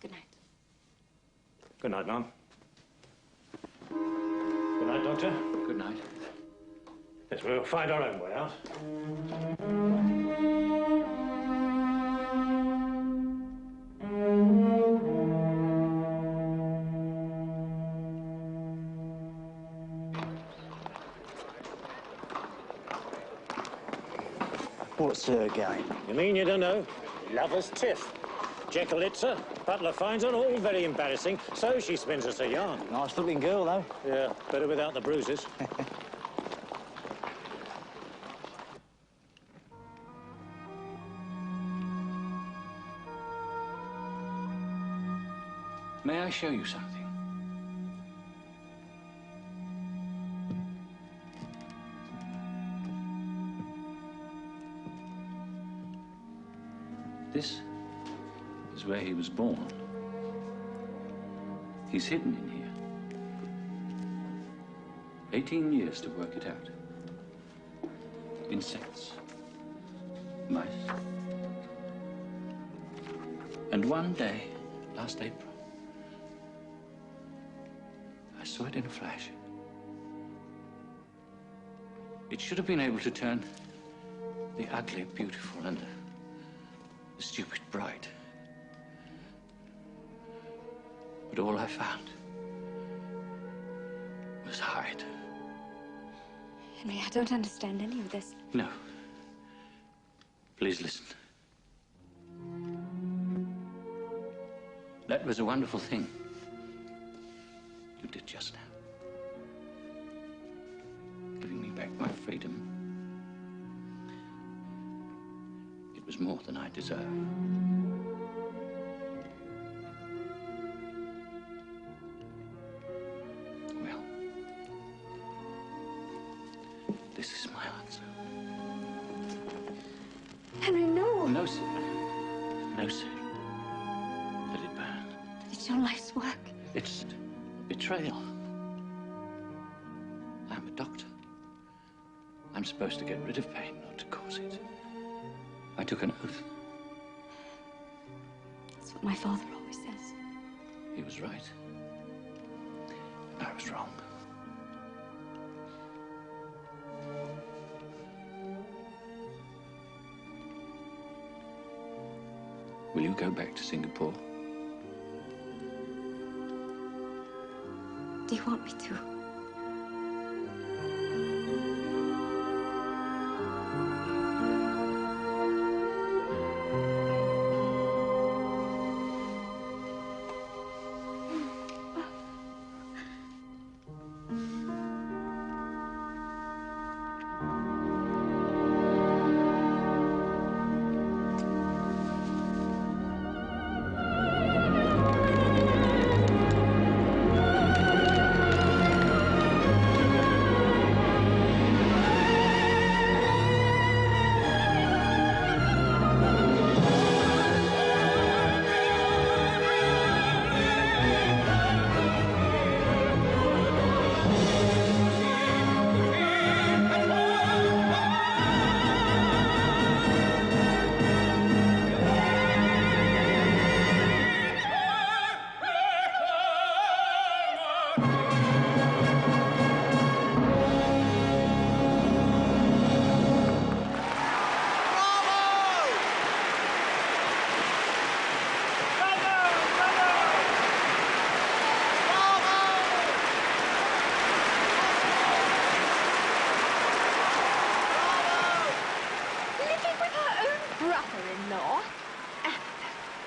Good night. Good night, Mum. Good night, Doctor. Good night. Yes, we'll find our own way out. What's her game? You mean you don't know? Lover's tiff. Jekyll hits her, Butler finds her, all very embarrassing, so she spins us a yarn. Nice looking girl, though. Yeah, better without the bruises. May I show you something? This is where he was born. He's hidden in here. 18 years to work it out. Insects, mice. And one day, last April, I saw it in a flash. It should have been able to turn the ugly beautiful and the stupid bright. But all I found was Hyde. Henry, I don't understand any of this. No. Please listen. That was a wonderful thing you did just now. Giving me back my freedom. It was more than I deserved. Well, this is my answer. Henry, no! No, sir. No, sir. Let it burn. It's your life's work. It's betrayal. I'm a doctor. I'm supposed to get rid of pain, not to cause it. I took an oath. That's what my father always says. He was right. And I was wrong. Will you go back to Singapore? Do you want me to?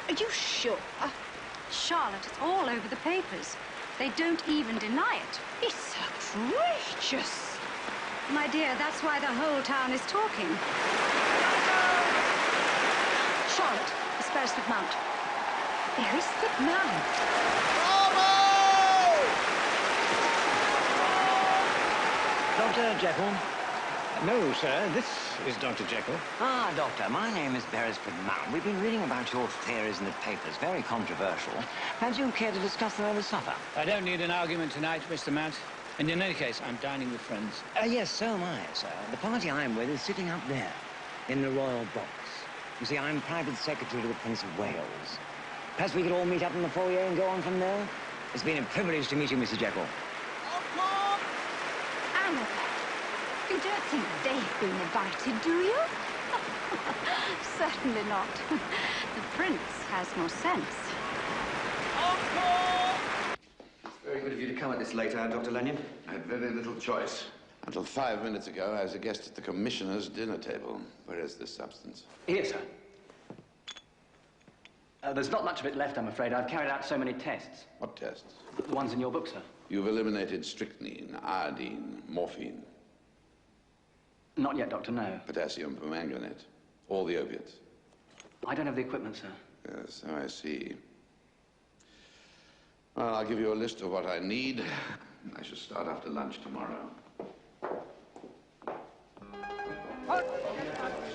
Are you sure? Charlotte, it's all over the papers. They don't even deny it. It's outrageous. My dear, that's why the whole town is talking. Charlotte, it's Beresford Mount. Beresford Mount. Dr. Jekyll? No, sir. This is Dr. Jekyll. Ah, Doctor, my name is Beresford Mount. We've been reading about your theories in the papers. Very controversial. Perhaps you care to discuss them over supper? I don't need an argument tonight, Mr. Mount. And in any case, I'm dining with friends. Yes, so am I, sir. The party I'm with is sitting up there, in the royal box. You see, I'm private secretary to the Prince of Wales. Perhaps we could all meet up in the foyer and go on from there? It's been a privilege to meet you, Mr. Jekyll. Annabelle, you don't think they've been invited, do you? Certainly not. The prince has more sense. Very good of you to come at this late hour, Dr. Lanyon. I had very little choice. Until 5 minutes ago, I was a guest at the commissioner's dinner table. Where is this substance? Here, sir. There's not much of it left, I'm afraid. I've carried out so many tests. What tests? The ones in your book, sir. You've eliminated strychnine, iodine, morphine. Not yet, Doctor, no. Potassium permanganate. All the opiates. I don't have the equipment, sir. Yes, so I see. Well, I'll give you a list of what I need. I shall start after lunch tomorrow. Hot chestnuts.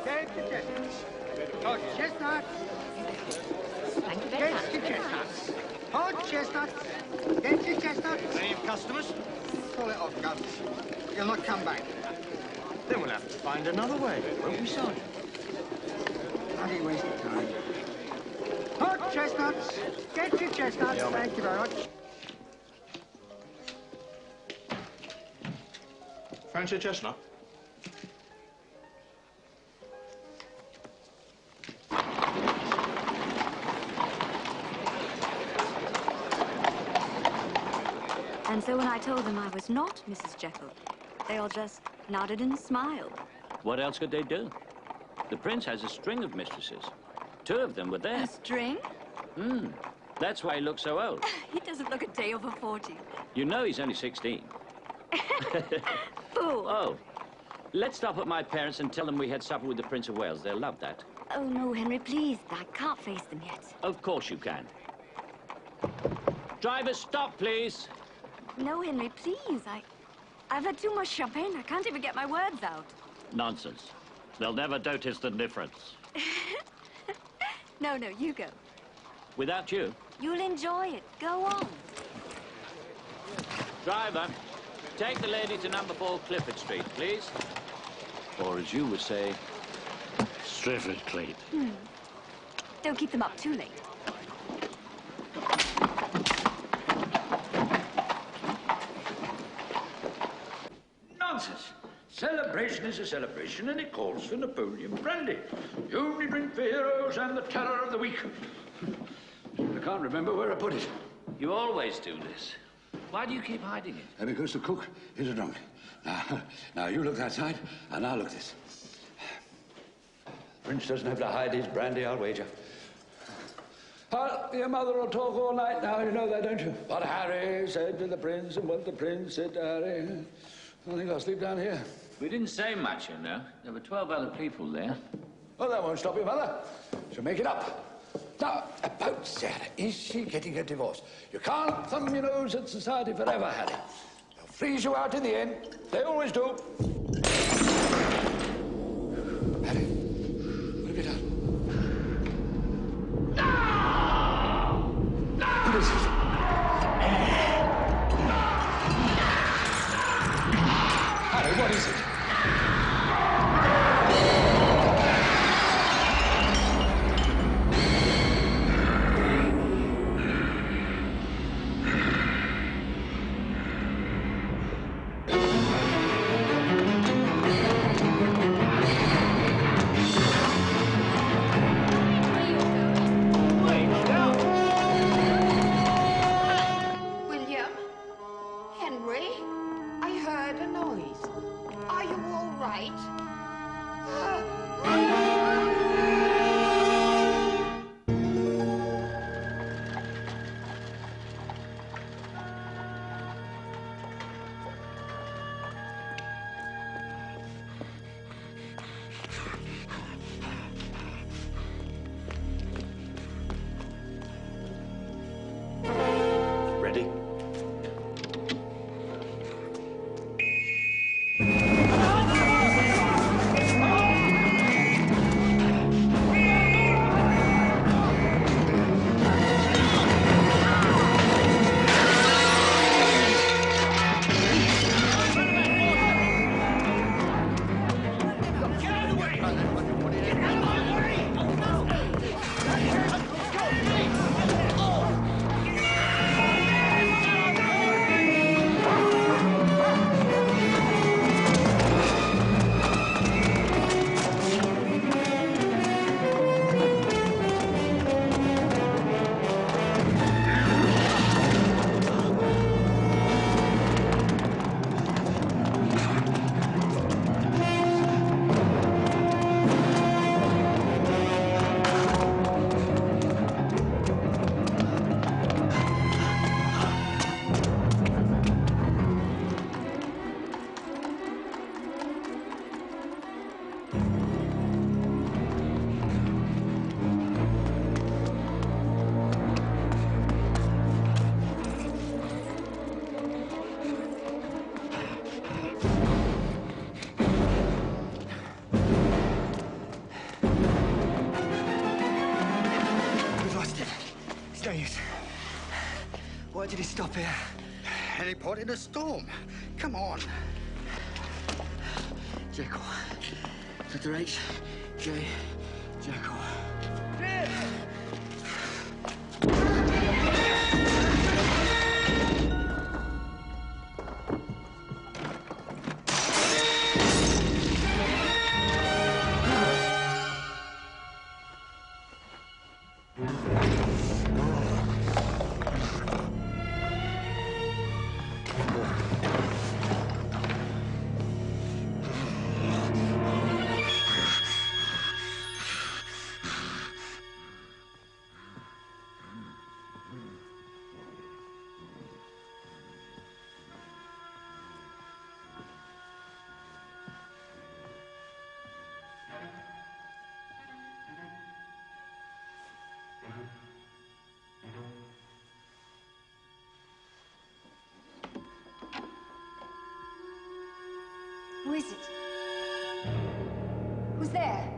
Get your chestnuts. Hot chestnuts. Get your chestnuts. Any customers? Call it off, Gus. You'll not come back. Then we'll have to find another way, won't we, son? Bloody waste of time. Hot chestnuts. Get your chestnuts. Yeah, Thank you very much. Fancy a chestnut? And so when I told them I was not Mrs. Jekyll, they all just nodded and smiled. What else could they do? The prince has a string of mistresses. 2 of them were there. A string? That's why he looks so old. He doesn't look a day over 40. You know he's only 16. Fool. Oh, let's stop at my parents and tell them we had supper with the Prince of Wales. They'll love that. Oh, no, Henry, please. I can't face them yet. Of course you can. Driver, stop, please. No, Henry, please. I've had too much champagne. I can't even get my words out. Nonsense. They'll never notice the difference. No, you go. Without you. You'll enjoy it. Go on. Driver, take the lady to number 4 Clifford Street, please. Or as you would say, Strafford Street. Don't keep them up too late. Nonsense. Celebration is a celebration, and it calls for Napoleon brandy. You only drink for heroes and the terror of the weak. I can't remember where I put it. You always do this. Why do you keep hiding it? Because the cook is a drunk. Now, you look that side, and I'll look this. Prince doesn't have to hide his brandy, I'll wager. Your mother will talk all night now, you know that, don't you? What Harry said to the prince and what the prince said to Harry. I think I'll sleep down here. We didn't say much, you know. There were 12 other people there. Well, that won't stop you, Mother. She'll make it up. Now, about Sarah, is she getting a divorce? You can't thumb your nose at society forever, Harry. They'll freeze you out in the end. They always do. Harry, what have you done? What is it? Harry, what is it? Jeez. Why did he stop here? Heliport in a storm. Come on. Jekyll. Dr. H. J. Jekyll. Who is it? Who's there?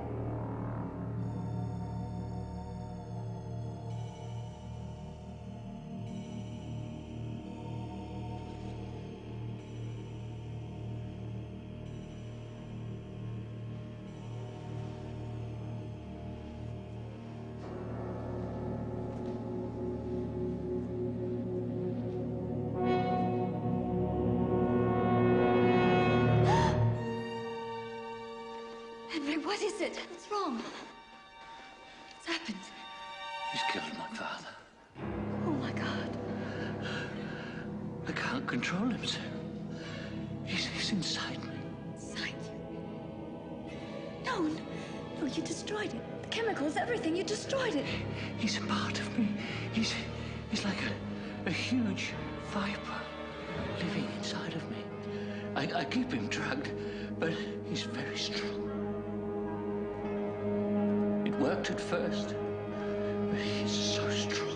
Henry, what is it? What's wrong? What's happened? He's killed my father. Oh, my God. I can't control him, sir. He's inside me. Inside you? No, no, you destroyed it. The chemicals, everything, you destroyed it. He's a part of me. He's like a huge viper living inside of me. I keep him drugged, but he's very strong. It worked at first, but he's so strong.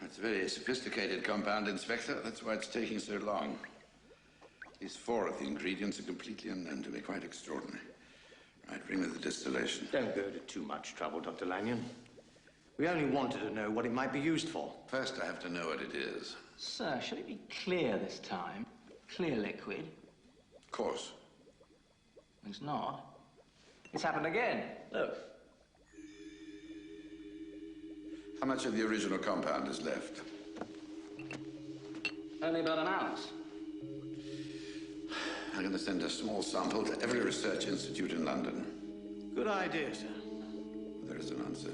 It's a very sophisticated compound, Inspector. That's why it's taking so long. At least 4 of the ingredients are completely unknown to me. Quite extraordinary. Right, bring me the distillation. Don't go to too much trouble, Dr. Lanyon. We only wanted to know what it might be used for. First, I have to know what it is. Sir, shall it be clear this time? Clear liquid? Of course. It's not. It's happened again. Look. How much of the original compound is left? Only about an ounce. I'm going to send a small sample to every research institute in London. Good idea, sir. There is an answer.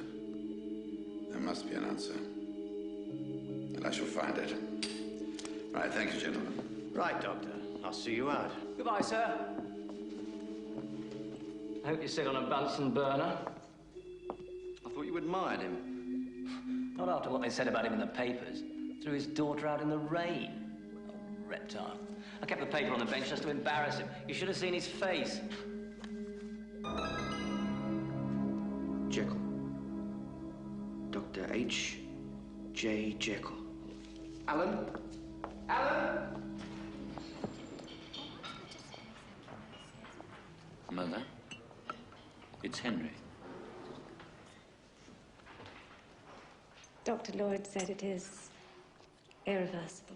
There must be an answer. And I shall find it. Right, thank you, gentlemen. Right, Doctor. I'll see you out. Goodbye, sir. I hope you sit on a Bunsen burner. I thought you admired him. Not after what they said about him in the papers. Threw his daughter out in the rain. Oh, reptile. I kept the paper on the bench just to embarrass him. You should have seen his face. Jekyll. Dr. H. J. Jekyll. Alan? Alan? Mother? It's Henry. Dr. Lloyd said it is irreversible.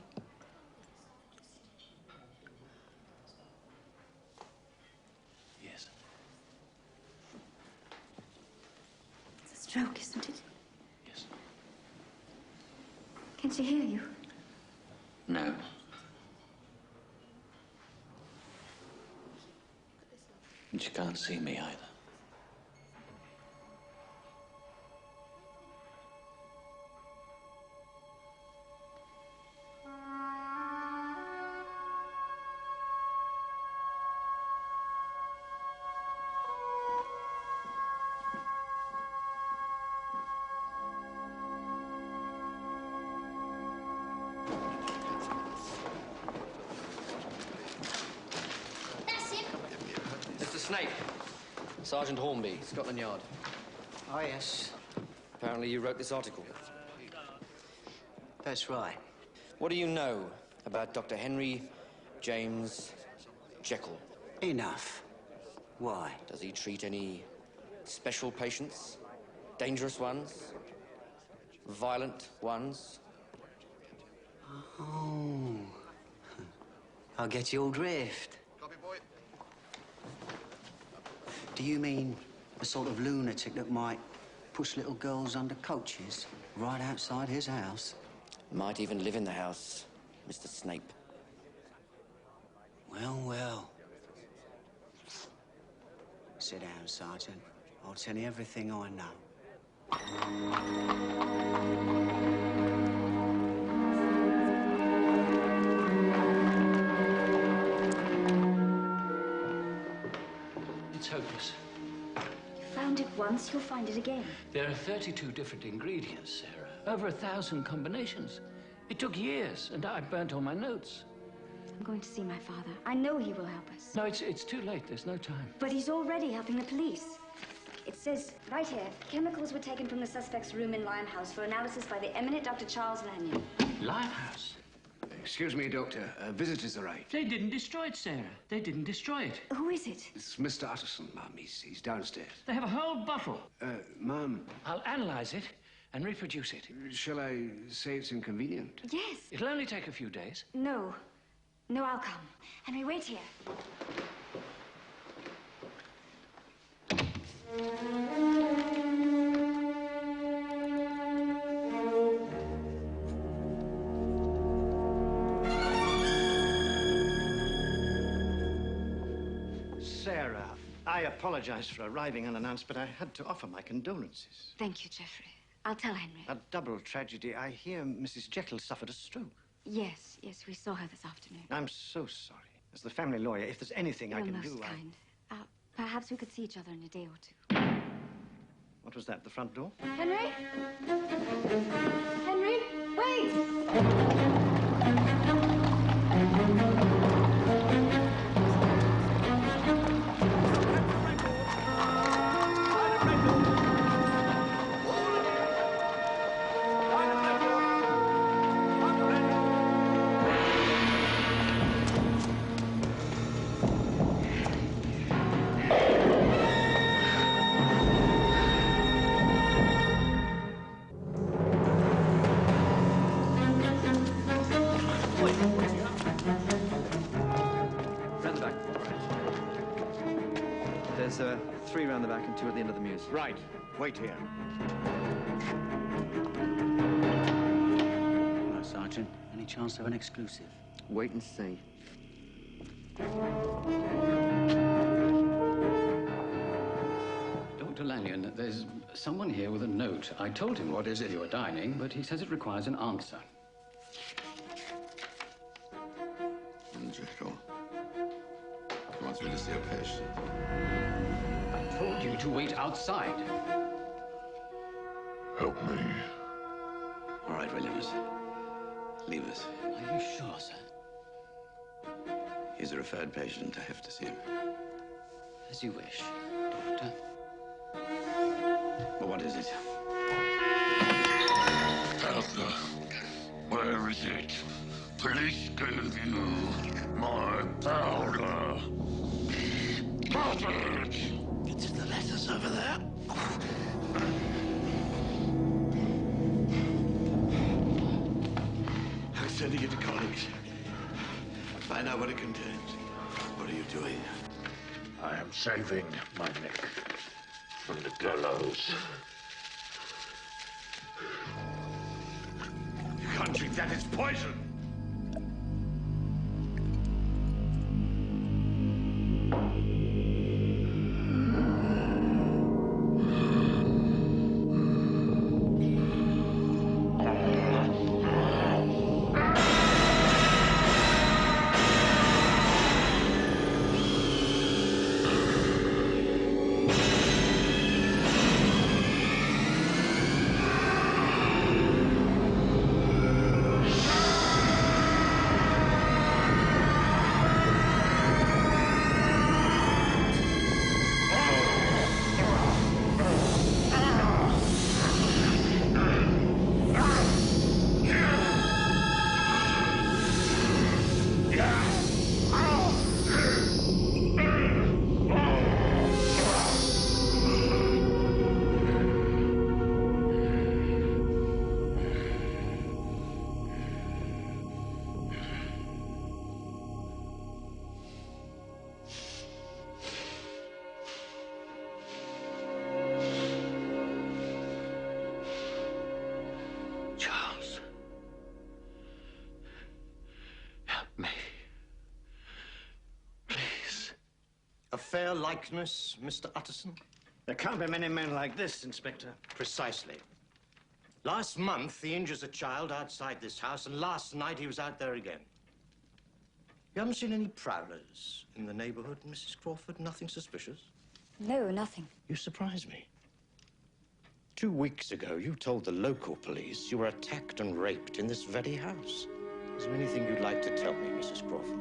Yes. It's a stroke, isn't it? Yes. Can she hear you? No. And she can't see me either. That's him. Mr. Snape. Sergeant Hornby, Scotland Yard. Oh, yes. Apparently you wrote this article. That's right. What do you know about Dr. Henry James Jekyll? Enough. Why? Does he treat any special patients? Dangerous ones? Violent ones? Oh. I'll get your drift. Copy, boy. Do you mean the sort of lunatic that might push little girls under coaches right outside his house? Might even live in the house, Mr. Snape. Well, well. Sit down, Sergeant. I'll tell you everything I know. It's hopeless. You found it once, you'll find it again. There are 32 different ingredients, Sarah. Over 1,000 combinations. It took years, and I burnt all my notes. I'm going to see my father. I know he will help us. No, it's too late. There's no time. But he's already helping the police. It says right here, chemicals were taken from the suspect's room in Limehouse for analysis by the eminent Dr. Charles Lanyon. Limehouse? Excuse me, Doctor. Visitors arrived. They didn't destroy it, Sarah. They didn't destroy it. Who is it? It's Mr. Utterson, Mum. He's downstairs. They have a whole bottle. Mum. I'll analyze it and reproduce it. Shall I say it's inconvenient? Yes. It'll only take a few days. No. No, I'll come. Henry, wait here. Sarah, I apologize for arriving unannounced, but I had to offer my condolences. Thank you, Geoffrey. I'll tell Henry. A double tragedy. I hear Mrs. Jekyll suffered a stroke. Yes, we saw her this afternoon. I'm so sorry. As the family lawyer, if there's anything I You're can most do, kind. Perhaps we could see each other in a day or two. What was that, the front door? Henry? Henry, wait! Round the back. There's 3 round the back and 2 at the end of the mews. Right. Wait here. Hello, Sergeant. Any chance of an exclusive? Wait and see. Dr. Lanyon, there's someone here with a note. I told him what is it you're dining, but he says it requires an answer. Jekyll. He wants me to see a patient. I told you to wait outside. Help me. All right, Williams. Leave us. Are you sure, sir? He's a referred patient. I have to see him. As you wish, Doctor. Well, what is it? Powder. Where is it? Police gave you my powder. Bastard! It's in the letters over there. I'm sending it to colleagues. Find out what it contains. What are you doing? I am saving my neck from the gallows. You can't drink that. It's poison. likeness, Mr. Utterson? There can't be many men like this, Inspector. Precisely. Last month, he injures a child outside this house, and last night he was out there again. You haven't seen any prowlers in the neighborhood, Mrs. Crawford? Nothing suspicious? No, nothing. You surprise me. 2 weeks ago, you told the local police you were attacked and raped in this very house. Is there anything you'd like to tell me, Mrs. Crawford?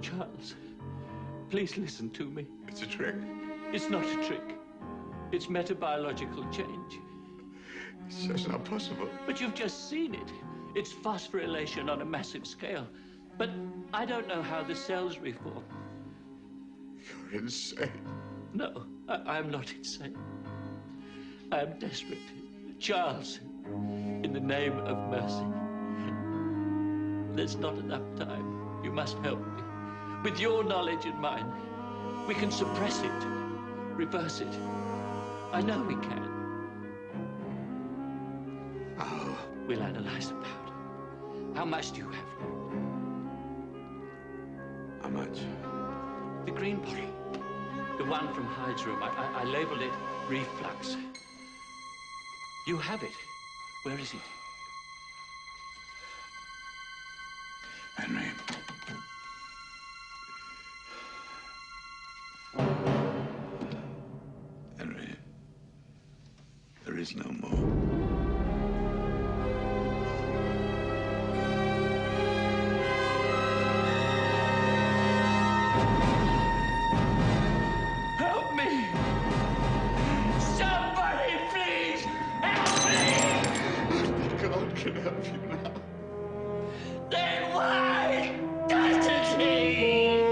Charles, please listen to me. It's a trick. It's not a trick. It's metabiological change. It's just not possible. But you've just seen it. It's phosphorylation on a massive scale. But I don't know how the cells reform. You're insane. No, I'm not insane. I'm desperate. Charles, in the name of mercy. There's not enough time. You must help me. With your knowledge and mine, we can suppress it, reverse it. I know we can. Oh. We'll analyze the powder. How much do you have? How much? The green bottle. The one from Hyde's room. I labeled it reflux. You have it. Where is it? Henry. Henry. There is no more. Can help you now. Then why doesn't he?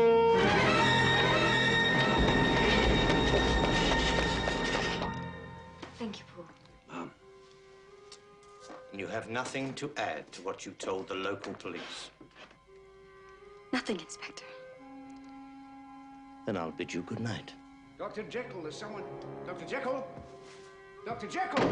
Thank you, Paul. You have nothing to add to what you told the local police? Nothing, Inspector. Then I'll bid you good night. Dr. Jekyll, there's someone... Dr. Jekyll? Dr. Jekyll!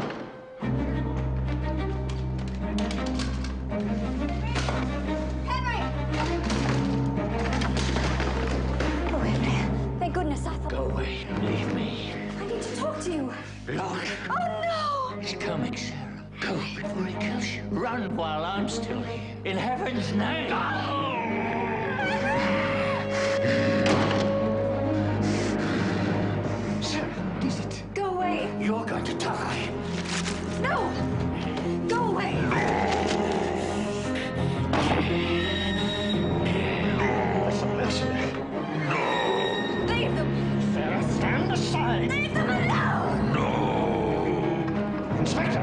Oh, Henry. Thank goodness I thought... Go away. Leave me. I need to talk to you. Look. Oh, no! He's coming, Sarah. Go before he kills you. Run while I'm still here. In heaven's name. Sarah, what is it? Go away. You're going to die. No! Go away! What's the mercenary? Leave them! Sarah, stand aside! Leave them alone! No! Inspector!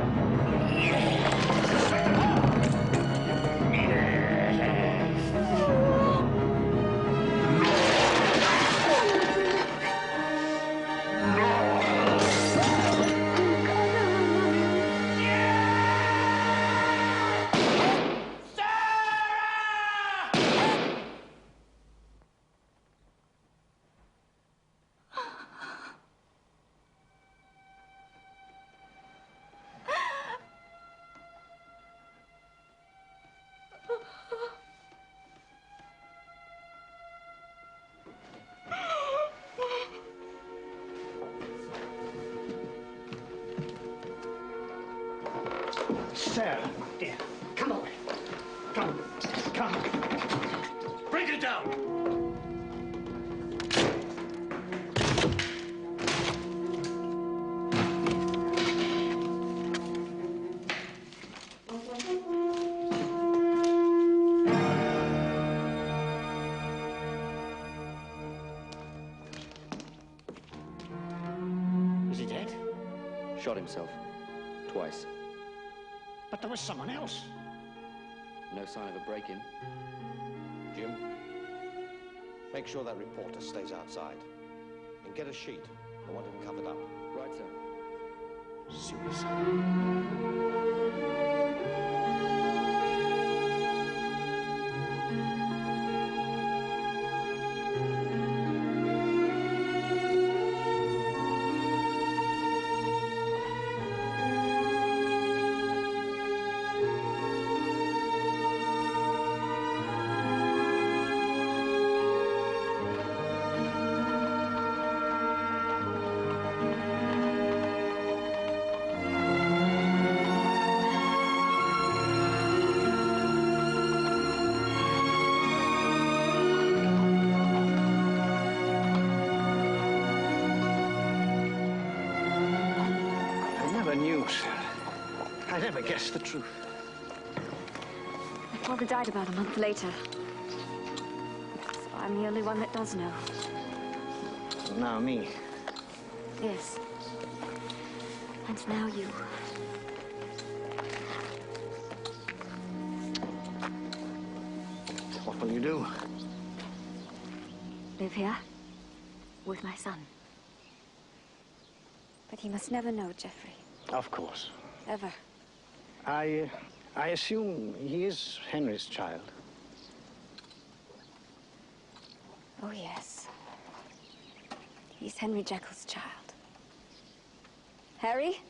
Sarah, dear, come on. Come. Bring it down. Is he dead? Shot himself. Twice. But there was someone else. No sign of a break-in. Jim, make sure that reporter stays outside. And get a sheet. I want him covered up. Right, sir. know, Sarah. I never guessed the truth. My father died about a month later. So I'm the only one that does know. Now me. Yes. And now you. What will you do? Live here with my son. But he must never know, Geoffrey. Of course. Ever. I assume he is Henry's child. Oh, yes. He's Henry Jekyll's child. Harry?